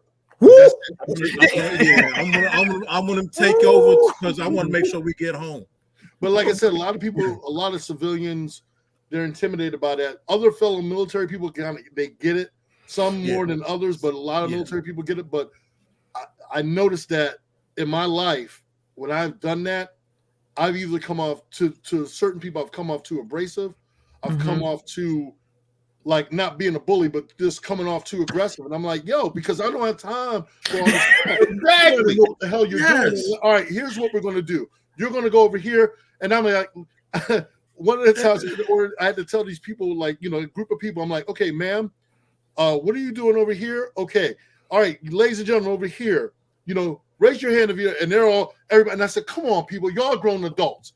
I'm gonna take over because I want to make sure we get home. But like I said, a lot of civilians, they're intimidated by that. Other fellow military people they get it. Some more than others, but a lot of military people get it. But I noticed that in my life, when I've done that, I've either come off to certain people, I've come off too abrasive. I've come off too, like, not being a bully, but just coming off too aggressive. And I'm like, yo, because I don't have time for all this. Exactly. You know what the hell you're doing. All right, here's what we're going to do. You're going to go over here. And I'm like, one of the times I had to tell these people, like, you know, a group of people, I'm like, okay, ma'am, what are you doing over here? Okay. All right, ladies and gentlemen, over here, you know, raise your hand if you're, and they're all, everybody. And I said, come on, people, y'all grown adults.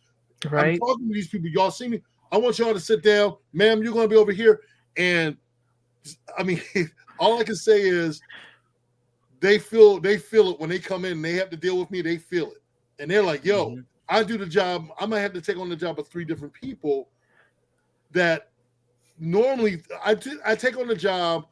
Right. I'm talking to these people. Y'all see me? I want y'all to sit down. Ma'am, you're going to be over here. And I mean, all I can say is they feel it when they come in and they have to deal with me. They feel it. And they're like, yo, I do the job. I might have to take on the job of 3 different people that normally I take on the job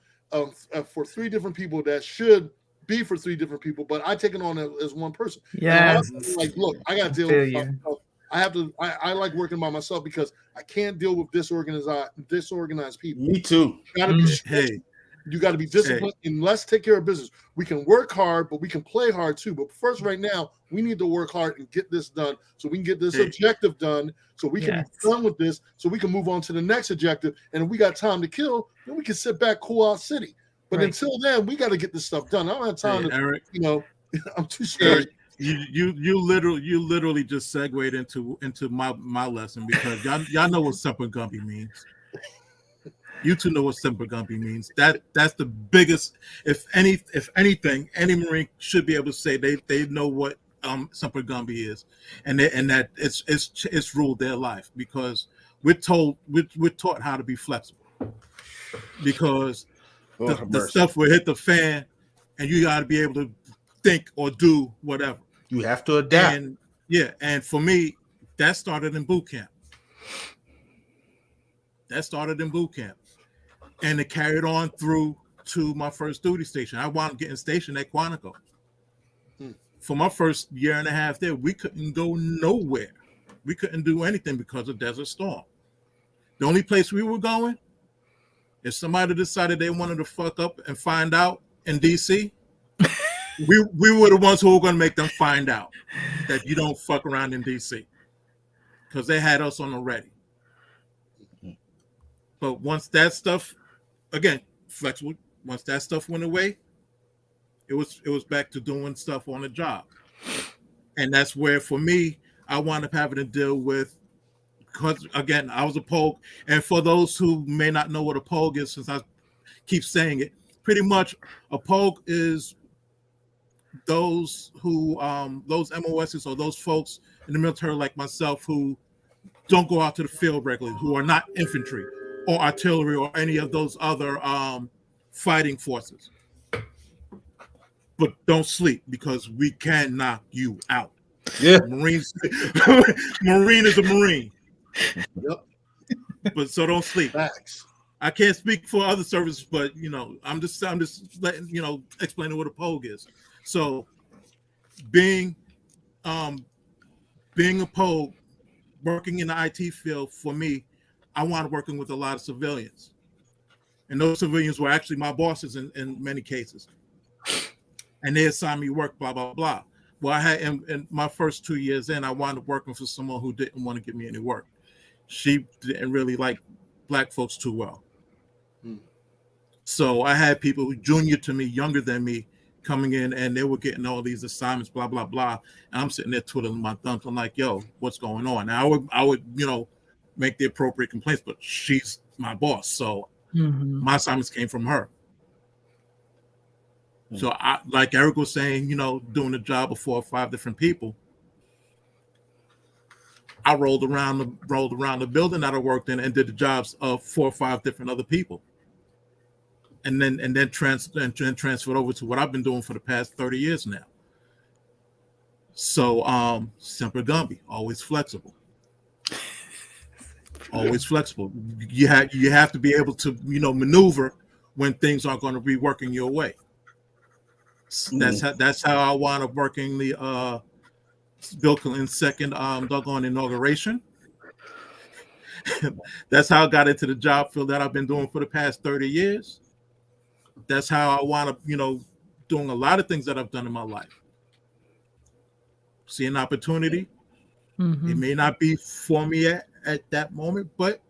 for 3 different people that should be for 3 different people, but I take it on as one person. Yeah. Like, look, I got to deal with stuff. I have to. I like working by myself because I can't deal with disorganized people. Me too. You got to be disciplined and let's take care of business. We can work hard, but we can play hard too. But first, right now, we need to work hard and get this done so we can get this objective done, so we can be done with this, so we can move on to the next objective. And if we got time to kill, then we can sit back, cool out city. But until then, we got to get this stuff done. I don't have time to, Eric, you know, I'm too scared. You literally just segued into my lesson, because y'all know what Semper Gumby means. You two know what Semper Gumby means. That's the biggest. If anything, any Marine should be able to say they know what Semper Gumby is, and that it's ruled their life, because we're taught how to be flexible, because the stuff will hit the fan, and you got to be able to think or do whatever. You have to adapt. And for me, that started in boot camp. And it carried on through to my first duty station. I wound up getting stationed at Quantico. For my first year and a half there, we couldn't go nowhere. We couldn't do anything because of Desert Storm. The only place we were going, if somebody decided they wanted to fuck up and find out in DC, we were the ones who were going to make them find out that you don't fuck around in DC, because they had us on the ready. But once that stuff, again, flexible, once that stuff went away, it was back to doing stuff on the job. And that's where, for me, I wound up having to deal with, because, again, I was a pogue. And for those who may not know what a pogue is, since I keep saying it, pretty much a pogue is those who, those MOSs or those folks in the military like myself who don't go out to the field regularly, who are not infantry or artillery or any of those other fighting forces. But don't sleep, because we can knock you out. Yeah. Marine is a Marine. Yep. But so don't sleep. Facts. I can't speak for other services, but I'm just letting explaining what a pogue is. So being a pogue, working in the IT field, for me, I wanted working with a lot of civilians. And those civilians were actually my bosses in many cases. And they assigned me work, blah, blah, blah. Well, I had in my first 2 years in, I wound up working for someone who didn't want to give me any work. She didn't really like black folks too well. So I had people who junior to me, younger than me, coming in, and they were getting all these assignments, blah, blah, blah. And I'm sitting there twiddling my thumbs. I'm like, yo, what's going on? Now I would make the appropriate complaints, but she's my boss. So my assignments came from her. So I, like Eric was saying, doing the job of 4 or 5 different people, I rolled around the building that I worked in and did the jobs of 4 or 5 different other people. And then transferred over to what I've been doing for the past 30 years now. So Semper Gumby, always flexible. Always flexible. You have to be able to maneuver when things aren't going to be working your way. That's how I wound up working the Bill Clinton's second doggone inauguration. That's how I got into the job field that I've been doing for the past 30 years. That's how I wound up, doing a lot of things that I've done in my life. See an opportunity. It may not be for me at that moment, but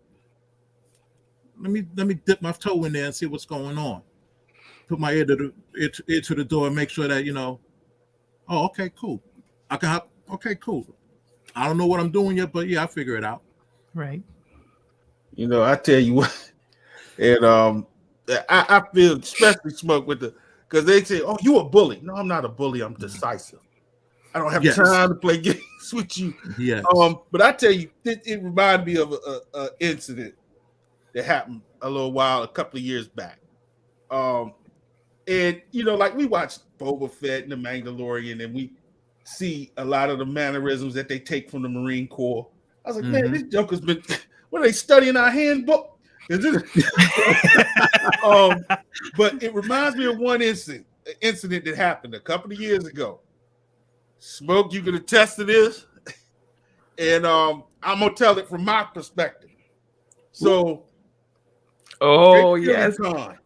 let me dip my toe in there and see what's going on. Put my ear to the door and make sure that, oh, okay, cool. I can hop. Okay, cool. I don't know what I'm doing yet, but yeah, I'll figure it out. Right. You know, I tell you what, and I feel especially Smoke with because they say, "Oh, you a bully." No, I'm not a bully. I'm decisive. I don't have time to play games with you. Yes. But I tell you, it reminded me of a incident that happened a couple of years back. And you know, like we watched Boba Fett and the Mandalorian, and we see a lot of the mannerisms that they take from the Marine Corps. I was like, man, this joker's been. What are they studying our handbook? Is this? But it reminds me of one incident that happened a couple of years ago. Smoke, you can attest to this, and I'm gonna tell it from my perspective. So, yes, Con, all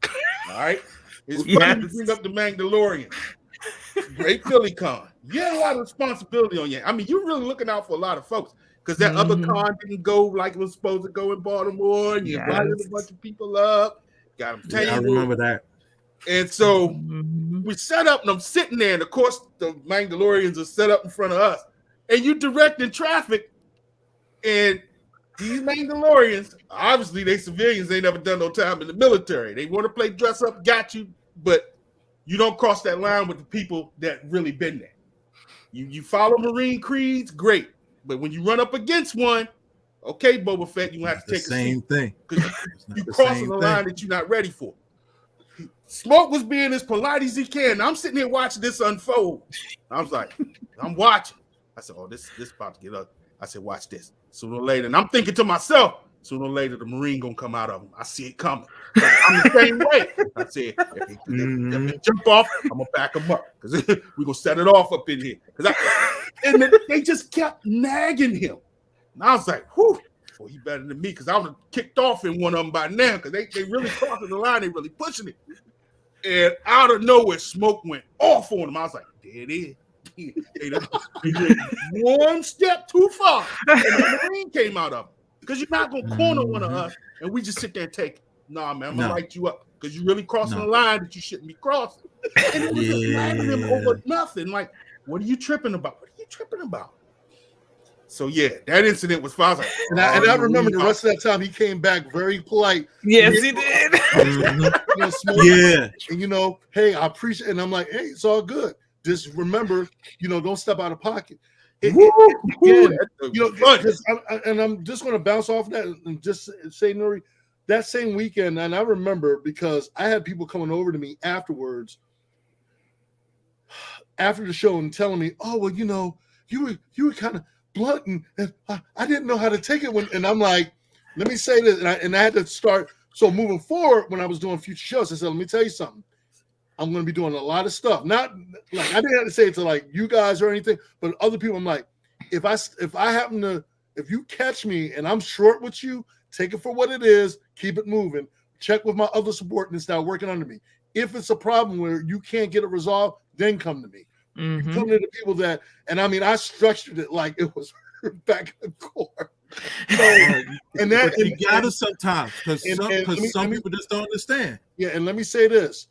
right. It's funny you bring up the Mandalorian. Great Philly Con. You had a lot of responsibility on you. I mean, you're really looking out for a lot of folks because that other con didn't go like it was supposed to go in Baltimore, and you invited a bunch of people up, got them tabled. I remember that. And so we set up, and I'm sitting there, and of course the Mandalorians are set up in front of us, and you directing traffic, and these Mandalorians, obviously they civilians, ain't never done no time in the military. They want to play dress up, got you, but you don't cross that line with the people that really been there. You follow Marine creeds, great, but when you run up against one, okay, Boba Fett, you have to take the same thing because you crossing the line that you're not ready for. Smoke was being as polite as he can. I'm sitting here watching this unfold. I was like, I'm watching. I said, oh, this about to get up. I said, watch this. Sooner or later, and I'm thinking to myself, sooner or later, the Marine gonna come out of him. I see it coming. I'm the same way. I said, if he jump off, I'm gonna back him up because we're gonna set it off up in here. And they just kept nagging him. And I was like, whew. Well, he better than me because I would have kicked off in one of them by now because they really crossing the line. They really pushing it. And out of nowhere, Smoke went off on him. I was like, there it is. He did one step too far. And the Marine came out of him. Because you're not going to corner one of us and we just sit there and take it. Nah, man, I'm going to light you up because you're really crossing the line that you shouldn't be crossing. And it was just nagging him over nothing. Like, what are you tripping about? What are you tripping about? So yeah, that incident was fine. Like, and I remember the rest of that time he came back very polite. Yes, he did. And you know, hey, I appreciate it. And I'm like, hey, it's all good. Just remember, you know, don't step out of pocket. Again, you know, and I'm just going to bounce off that and just say, Nuri, that same weekend, and I remember because I had people coming over to me afterwards, after the show, and telling me, oh, well, you know, you were kind of blunt, and I didn't know how to take it. And I'm like, let me say this, and I had to start. So moving forward, when I was doing future shows, I said, let me tell you something. I'm going to be doing a lot of stuff. Not like I didn't have to say it to like you guys or anything, but other people. I'm like, if you catch me and I'm short with you, take it for what it is. Keep it moving. Check with my other subordinates that are working under me. If it's a problem where you can't get it resolved, then come to me. You come to the people that, and I mean, I structured it like it was back in the core. So, and that you got to sometimes because some people just don't understand. Yeah, and let me say this.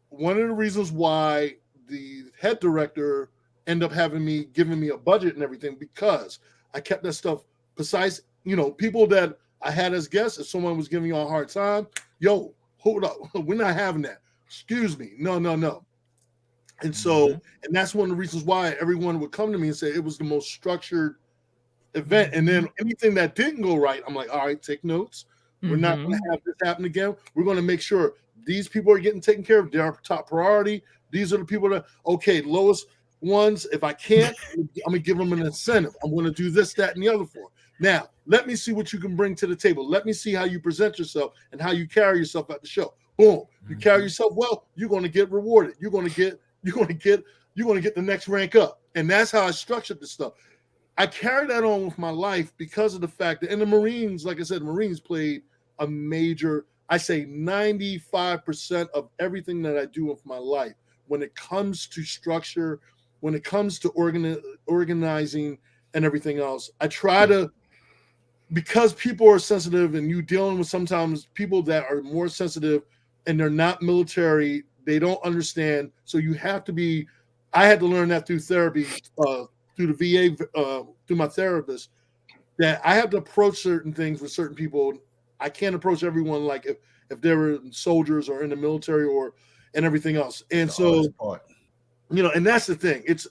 One of the reasons why the head director ended up giving me a budget and everything, because I kept that stuff precise. You know, people that I had as guests, if someone was giving you a hard time, yo, hold up, we're not having that. Excuse me, no. And so, and that's one of the reasons why everyone would come to me and say it was the most structured event. And then anything that didn't go right, I'm like, all right, take notes. We're not going to have this happen again. We're going to make sure these people are getting taken care of. They're our top priority. These are the people that, okay, lowest ones. If I can't, I'm going to give them an incentive. I'm going to do this, that, and the other for them. Now, let me see what you can bring to the table. Let me see how you present yourself and how you carry yourself at the show. Boom. You carry yourself well, you're going to get rewarded. You're going to get the next rank up. And that's how I structured this stuff. I carry that on with my life because of the fact that in the Marines, like I said, the Marines played a major, I say 95% of everything that I do with my life. When it comes to structure, when it comes to organizing and everything else, I try to, because people are sensitive and you dealing with sometimes people that are more sensitive and they're not military, they don't understand. So you have to be, I had to learn that through therapy, through the VA, through my therapist. that I have to approach certain things with certain people. I can't approach everyone like if they were soldiers or in the military or and everything else. And so, and that's the thing. It's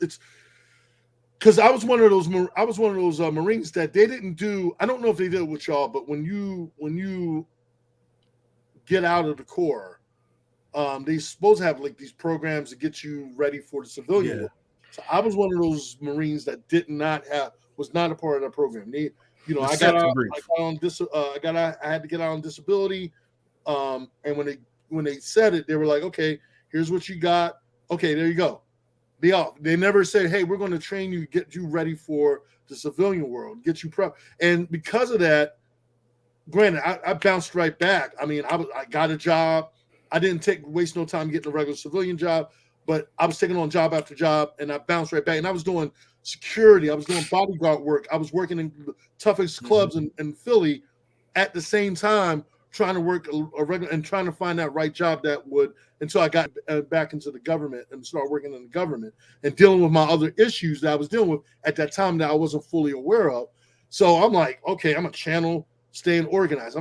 because I was one of those Marines that they didn't do. I don't know if they did it with y'all, but when you get out of the Corps, they supposed to have like these programs to get you ready for the civilian world. So I was one of those Marines that was not a part of that program. They, I had to get out on disability. And when they said it, they were like, okay, here's what you got. Okay, there you go. Be off. They never said, hey, we're going to train you, get you ready for the civilian world, get you prep. And because of that, granted, I bounced right back. I mean, I got a job. I didn't waste no time getting a regular civilian job, but I was taking on job after job, and I bounced right back. And I was doing security. I was doing bodyguard work. I was working in the toughest clubs in Philly at the same time, trying to work a regular and trying to find that right job that would, until I got back into the government and started working in the government and dealing with my other issues that I was dealing with at that time that I wasn't fully aware of. So I'm like, okay, I'm a channel, staying organized.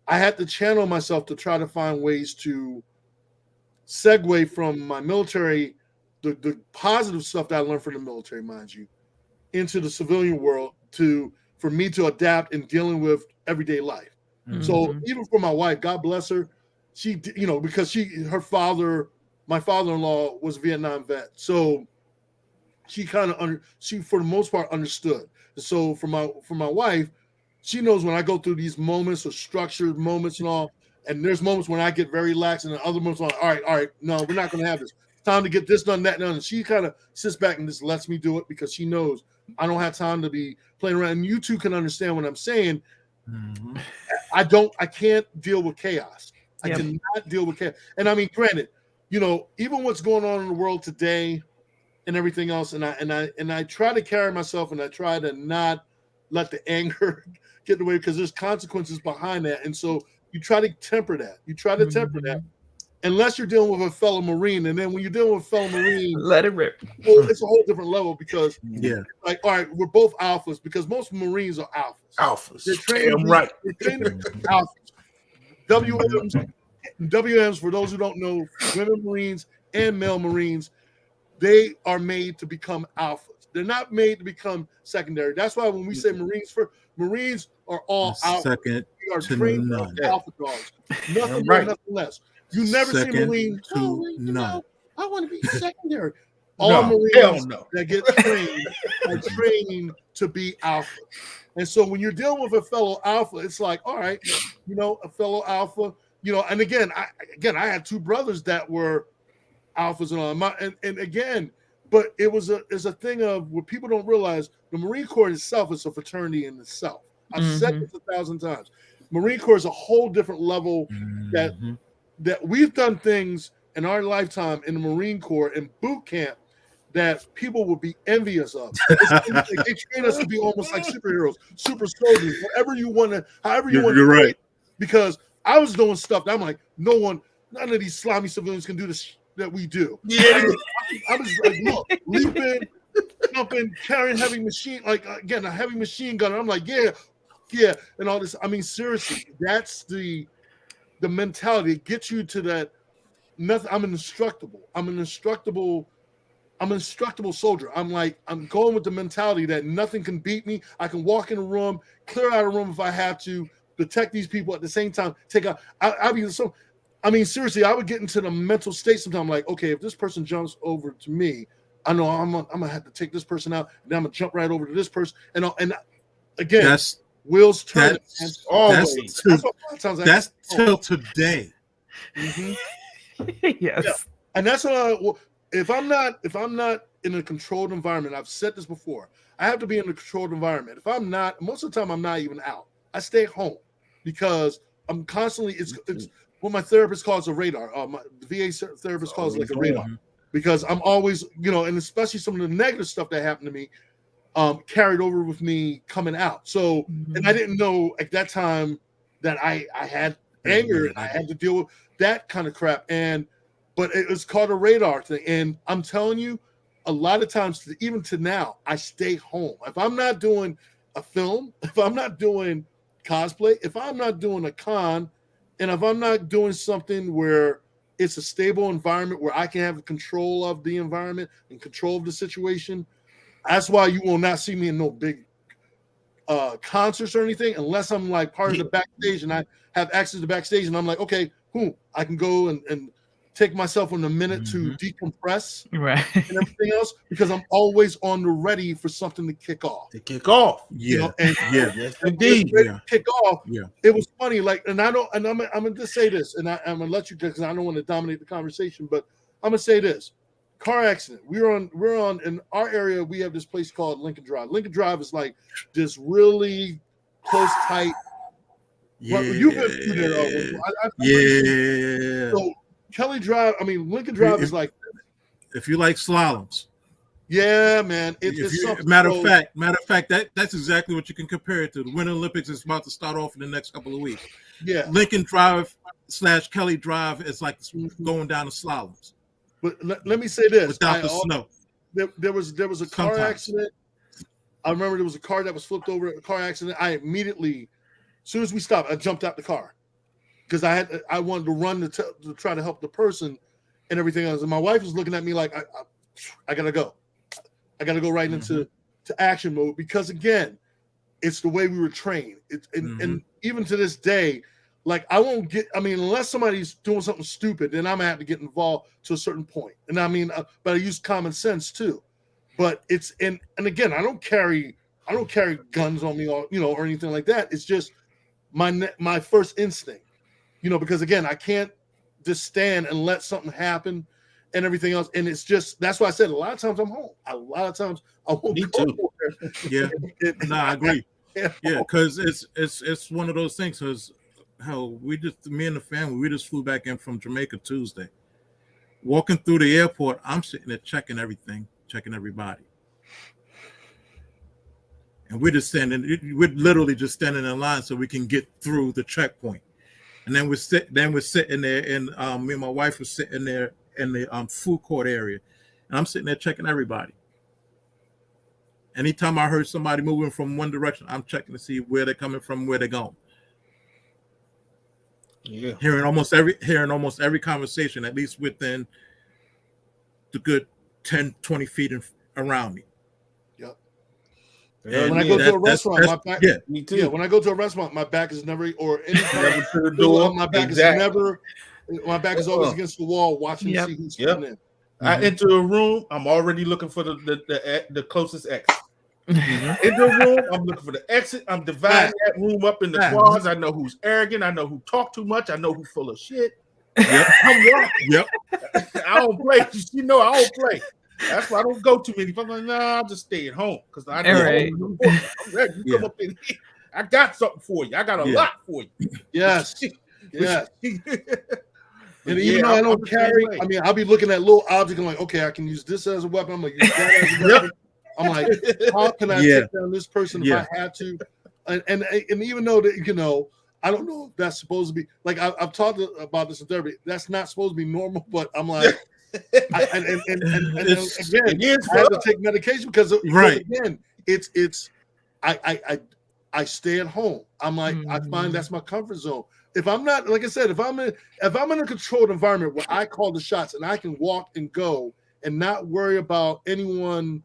I had to channel myself to try to find ways to segue from my military, the positive stuff that I learned from the military, mind you, into the civilian world for me to adapt in dealing with everyday life. Mm-hmm. So even for my wife, God bless her, she, because my father-in-law was a Vietnam vet. So she for the most part understood. So for my wife, she knows when I go through these moments or structured moments and all, and there's moments when I get very lax, and then other moments like, all right, no, we're not going to have this. It's time to get this done, that done. And she kind of sits back and just lets me do it because she knows I don't have time to be playing around. And you two can understand what I'm saying. Mm-hmm. I can't deal with chaos. Yep. I cannot deal with chaos. And I mean, granted, even what's going on in the world today and everything else, and I try to carry myself, and I try to not let the anger get away because there's consequences behind that. And so you try to temper that. Unless you're dealing with a fellow Marine. And then when you're dealing with a fellow Marine, let it rip. Well, it's a whole different level because like, all right, we're both alphas because most Marines are alphas. They're trained right. They're trained alphas. WMs, for those who don't know, women Marines and male Marines, they are made to become alphas. They're not made to become secondary. That's why when we say Marines are all alpha. Second we are to trained none. Alpha dogs. Nothing more, nothing less. You never see Marines. None. I want to be secondary. All Marines that get trained are trained to be alpha. And so when you're dealing with a fellow alpha, it's like, all right, a fellow alpha, and again, I had two brothers that were alphas and all. And again, but it's a thing of what people don't realize. The Marine Corps itself is a fraternity in itself. I've said this 1,000 times. Marine Corps is a whole different level that we've done things in our lifetime in the Marine Corps in boot camp that people would be envious of. They train us to be almost like superheroes, super soldiers, however you want to. You're right. Because I was doing stuff that I'm like, none of these slimy civilians can do this that we do. Yeah, I was like, look, leaping, jumping, carrying heavy machine, like again, a heavy machine gun. And I'm like, yeah, and all this. I mean, seriously, that's the mentality. It gets you to that. Nothing. I'm an instructable soldier. I'm going with the mentality that nothing can beat me. I can walk in a room, clear out a room if I have to, protect these people at the same time. Seriously, I would get into the mental state sometimes. Like, okay, if this person jumps over to me, I know I'm gonna have to take this person out, and then I'm gonna jump right over to this person. And again, that's wheels turning. That's till today. Mm-hmm. Yes. Yeah. And that's what if I'm not in a controlled environment, I've said this before, I have to be in a controlled environment. If I'm not, most of the time I'm not even out. I stay home because I'm constantly, it's what my therapist calls a radar. The VA therapist calls it like a radar because I'm always, and especially some of the negative stuff that happened to me carried over with me coming out. So, and I didn't know at that time that I had anger and I had to deal with that kind of crap. But it was called a radar thing. And I'm telling you, a lot of times, even to now, I stay home. If I'm not doing a film, if I'm not doing cosplay, if I'm not doing a con, and if I'm not doing something where it's a stable environment where I can have control of the environment and control of the situation, that's why you will not see me in no big concerts or anything unless I'm like part of the backstage and I have access to backstage and I'm like, okay, I can go and take myself in a minute to decompress Right. and everything else because I'm always on the ready for something to kick off. Yeah. You know, and Yes, indeed. Kick off. Yeah. It was funny, like, and I'm gonna just say this, and I'm gonna let you because I don't want to dominate the conversation, but I'm gonna say this: car accident. We're on in our area. We have this place called Lincoln Drive. Lincoln Drive is like this really close, tight. Yeah. Well, you've been through there. Yeah. So Kelly Drive. I mean, Lincoln Drive is like. If you like slaloms. Yeah, man. Matter of fact, that's exactly what you can compare it to. The Winter Olympics is about to start off in the next couple of weeks. Yeah. Lincoln Drive / Kelly Drive is like going down the slaloms. But let me say this: without the snow. There was a car accident. I remember there was a car that was flipped over. A car accident. I immediately, as soon as we stopped, I jumped out the car because I wanted to run to try to help the person and everything else. And my wife was looking at me like, I gotta go. I gotta go right into action mode because again, it's the way we were trained. And even to this day, like I won't get. I mean, unless somebody's doing something stupid, then I'm gonna have to get involved to a certain point. And I mean, but I use common sense too. But it's and again, I don't carry guns on me or or anything like that. It's just my first instinct, because again, I can't just stand and let something happen and everything else. And it's just that's why I said a lot of times I'm home. A lot of times I won't go there. Yeah, no, I agree. Yeah, because it's one of those things. Because how me and the family, we just flew back in from Jamaica Tuesday. Walking through the airport, I'm sitting there checking everything, checking everybody. And we're literally just standing in line so we can get through the checkpoint. And then we're sitting there, and me and my wife were sitting there in the food court area. And I'm sitting there checking everybody. Anytime I heard somebody moving from one direction, I'm checking to see where they're coming from, where they're going. Yeah. Hearing almost every conversation, at least within the good 10, 20 feet around me. Yep. And when I go to a restaurant, my back, me too. Yeah, when I go to a restaurant, my back is never, or any never to the door. My back is never. My back is always against the wall, watching to see who's coming in. I enter a room, I'm already looking for the closest exit. In the room, I'm looking for the exit. I'm dividing that room up in the quads. I know who's arrogant. I know who talk too much. I know who's full of shit. Yep. I'm walking. Yep. I don't play. I don't play. That's why I don't go too many. If I'm like, nah, I'll just stay at home because I know I'm ready. You come up in here. I got something for you. I got a lot for you. Yes. Yes. And even though I don't carry, I mean, I'll be looking at little objects and like, okay, I can use this as a weapon. I'm like, use that as a weapon. I'm like, how can I take down this person if I had to? And even though that, I don't know if that's supposed to be like I've talked about this in therapy. That's not supposed to be normal, but I'm like, again, I have to take medication because again, it's I stay at home. I'm like, I find that's my comfort zone. If I'm not, like I said, if I'm in a controlled environment where I call the shots and I can walk and go and not worry about anyone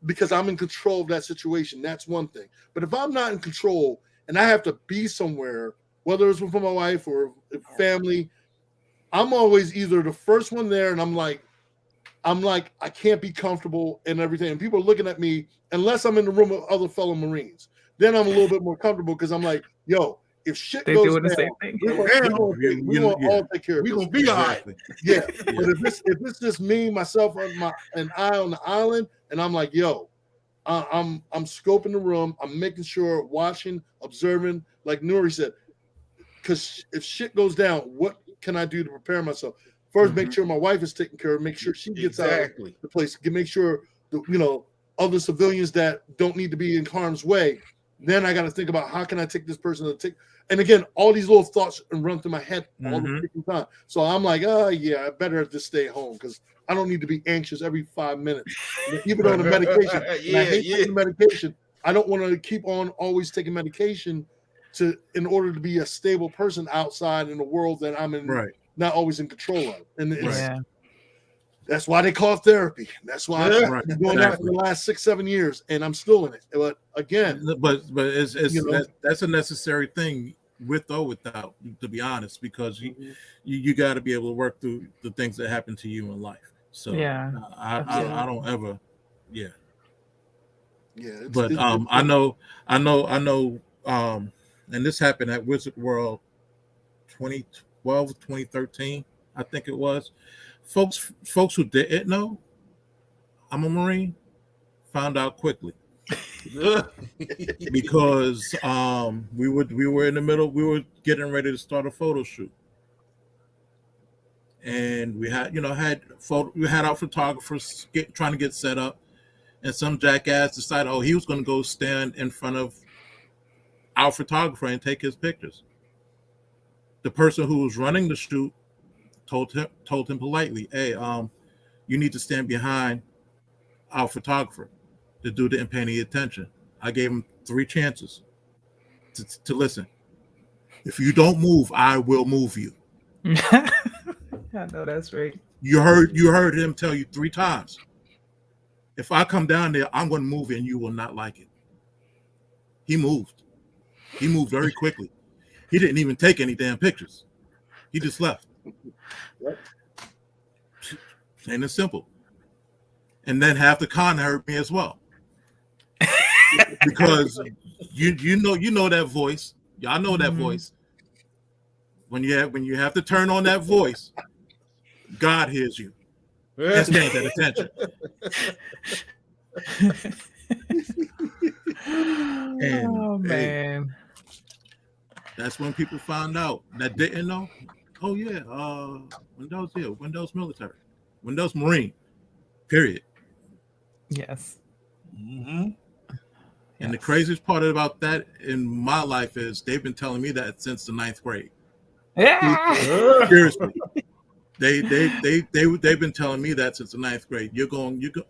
because I'm in control of that situation, that's one thing. But if I'm not in control and I have to be somewhere, whether it's with my wife or family, I'm always either the first one there and I'm like, I can't be comfortable and everything. And people are looking at me, unless I'm in the room with other fellow Marines. Then I'm a little bit more comfortable because I'm like, yo, if shit goes down, we're gonna all take care of it. We're gonna be all right. Yeah. But if it's just me, myself, and I on the island, and I'm like, yo, I'm scoping the room, I'm making sure, watching, observing, like Nuri said, because if shit goes down, what can I do to prepare myself? First, make sure my wife is taken care of, make sure she gets out of the place, make sure other civilians that don't need to be in harm's way. Then I got to think about how can I take this person to take. And again, all these little thoughts run through my head all the freaking time. So I'm like, I better just stay home because I don't need to be anxious every 5 minutes. Even on the medication, I hate taking the medication. I don't want to keep on always taking medication in order to be a stable person outside in the world that I'm in, not always in control of. And that's why they call it therapy. That's why I've been doing that for the last 6-7 years, and I'm still in it. But again, it's that's a necessary thing, with or without, to be honest, because you got to be able to work through the things that happen to you in life. So I don't ever, but I know, and this happened at Wizard World 2012, 2013, I think it was. Folks who didn't know I'm a Marine found out quickly. Because we were in the middle, we were getting ready to start a photo shoot, and we had our photographers trying to get set up, and some jackass decided he was going to go stand in front of our photographer and take his pictures. The person who was running the shoot told him politely, "Hey, you need to stand behind our photographer. The dude didn't pay any attention." I gave him 3 chances to listen. If you don't move, I will move you. I know that's right. You heard him tell you 3 times. If I come down there, I'm going to move it, and you will not like it. He moved. He moved very quickly. He didn't even take any damn pictures. He just left. Plain and simple. And then half the con heard me as well. Because you know that voice. Y'all know that voice. When you have to turn on that voice, God hears you. And stands at attention. Oh man. That's when people found out that didn't know. Oh yeah, Wendell's here. Wendell's military. Wendell's Marine. Period. Yes. Mm-hmm. And the craziest part about that in my life is they've been telling me that since the 9th grade. Yeah. Seriously. They've been telling me that since the 9th grade. You're going to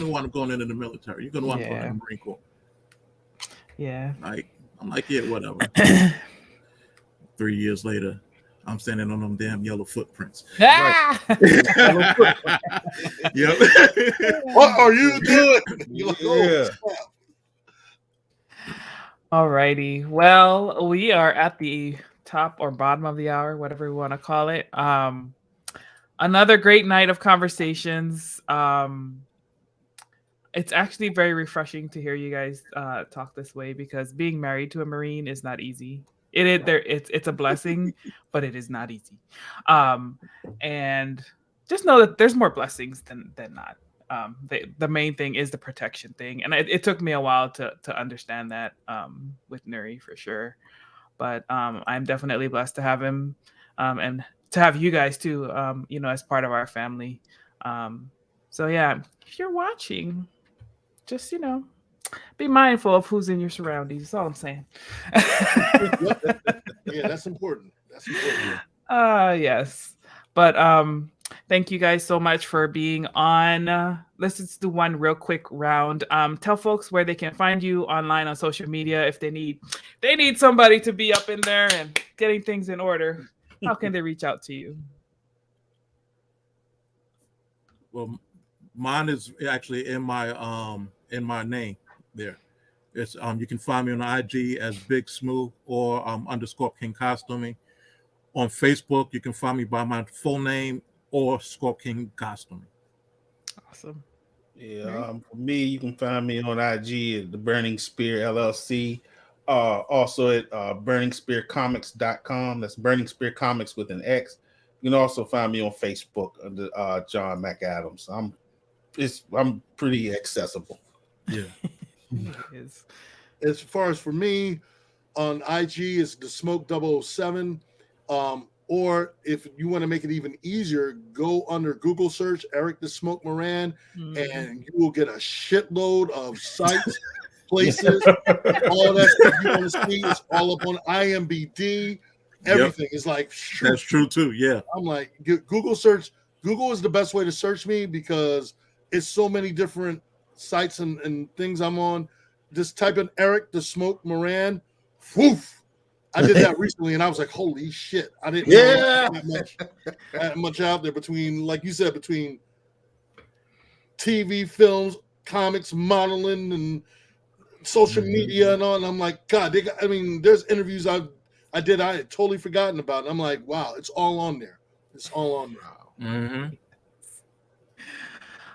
want to go into the military. You're going to want to go into the Marine Corps. Yeah. I'm like, yeah, whatever. 3 years later, I'm standing on them damn yellow footprints. Ah! Yep. What are you doing? You're like, Yeah. Alrighty. Well, we are at the top or bottom of the hour, whatever we want to call it. Another great night of conversations. It's actually very refreshing to hear you guys talk this way, because being married to a Marine is not easy. It's a blessing, but it is not easy. And just know that there's more blessings than not. The main thing is the protection thing, and it took me a while to understand that with Nuri, for sure. But I'm definitely blessed to have him, and to have you guys too, as part of our family. So yeah, if you're watching, just be mindful of who's in your surroundings. That's all I'm saying. Yeah, that's important. Yes. But thank you guys so much for being on. Let's just do one real quick round. Tell folks where they can find you online on social media if they need somebody to be up in there and getting things in order. How can they reach out to you? Well, mine is actually in my name there. It's you can find me on IG as Big Smooth or _ King Costuming. On Facebook, you can find me by my full name or Scorp King Costuming. Awesome. Yeah, for me, you can find me on IG at the Burning Spear LLC. Also at burningspearcomics.com. That's Burning Spear Comics with an X. You can also find me on Facebook under John McAdams. I'm pretty accessible. Yeah. As far as for me, on IG is the Smoke 007. Or if you want to make it even easier, go under Google search Eric the Smoke Moran, and you will get a shitload of sites, places, all that stuff you want to see. It's all up on IMBD. Everything is like, that's true too. Yeah, I'm like, Google search. Google is the best way to search me because it's so many different sites and things I'm on. just type in Eric the Smoke Moran. Woof. I did that recently, and I was like, "Holy shit!" I didn't know that much out there between, like you said, between TV, films, comics, modeling, and social media, and all. And I'm like, God, there's interviews I had totally forgotten about. And I'm like, wow, it's all on there. It's all on there. Mm-hmm.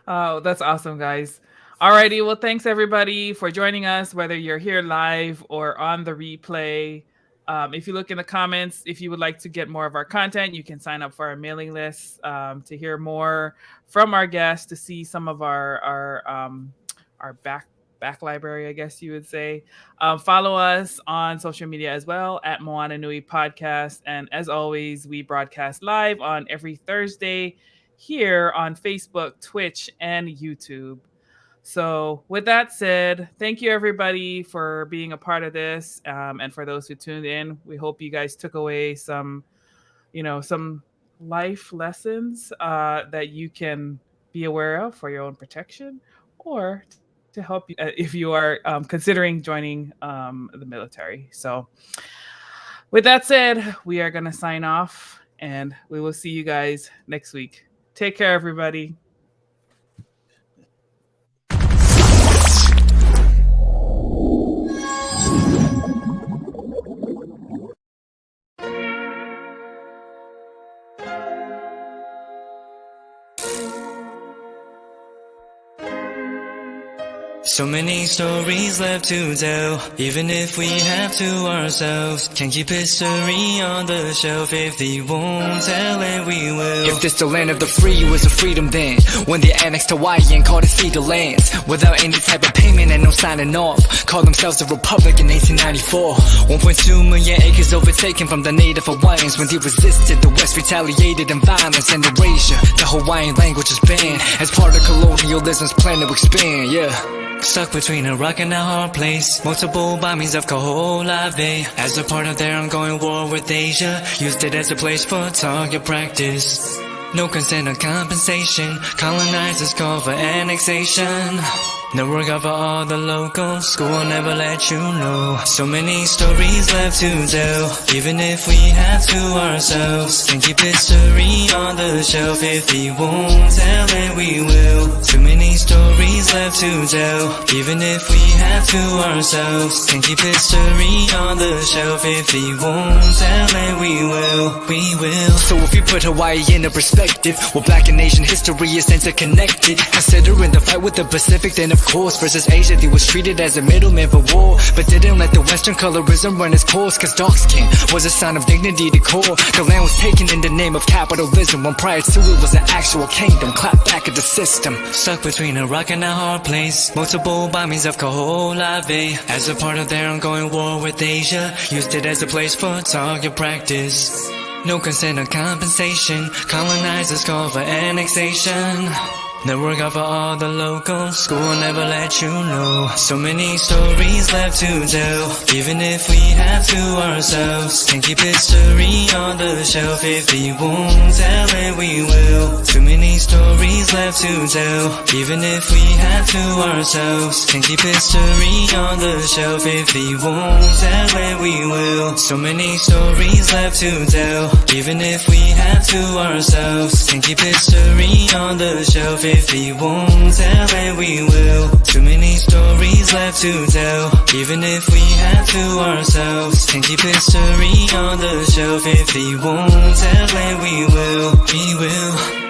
Oh, that's awesome, guys. Alrighty, well, thanks everybody for joining us, whether you're here live or on the replay. If you look in the comments, if you would like to get more of our content, you can sign up for our mailing list to hear more from our guests, to see some of our back library, I guess you would say. Follow us on social media as well at Moana Nui Podcast. And as always, we broadcast live on every Thursday here on Facebook, Twitch, and YouTube. So with that said, thank you everybody for being a part of this. And for those who tuned in, we hope you guys took away some life lessons that you can be aware of for your own protection, or to help you if you are considering joining the military. So with that said, we are going to sign off, and we will see you guys next week. Take care, everybody. So many stories left to tell, even if we have to ourselves. Can't keep history on the shelf. If they won't tell it, we will. If this the land of the free, it was a freedom then, when they annexed Hawaii and called it cedar lands, without any type of payment and no signing off. Called themselves a republic in 1894. 1.2 million acres overtaken from the native Hawaiians. When they resisted, the West retaliated in violence and erasure. The Hawaiian language is banned as part of colonialism's plan to expand. Stuck between a rock and a hard place. Multiple bombings of Kaho'olawe as a part of their ongoing war with Asia. Used it as a place for target practice. No consent or compensation. Colonizers call for annexation. No regard for all the locals. School will never let you know. So many stories left to tell, even if we have to ourselves. Can't keep history on the shelf. If we won't tell it, we will. Too many stories left to tell, even if we have to ourselves. Can't keep history on the shelf. If we won't tell it, we will. We will. So if we put Hawaii into perspective, well, Black and Asian history is interconnected. Considering the fight with the Pacific, then of course, versus Asia, they was treated as a middleman for war, but didn't let the Western colorism run its course, cause dark skin was a sign of dignity to core. The land was taken in the name of capitalism, when prior to it was an actual kingdom. Clap back at the system. Stuck between a rock and a hard place. Multiple bombings of Kaho'olawe as a part of their ongoing war with Asia. Used it as a place for target practice. No consent or compensation. Colonizers call for annexation. No regard for all the locals. School will never let you know. So many stories left to tell, even if we have to ourselves. Can't keep history on the shelf. If we won't tell it, we will. Too many stories left to tell, even if we have to ourselves. Can't keep history on the shelf. If we won't tell it, we will. So many stories left to tell, even if we have to ourselves. Can't keep history on the shelf. If we won't tell it, we will. Too many stories left to tell, even if we have to ourselves. Can't keep history on the shelf. If we won't tell it, we will. We will.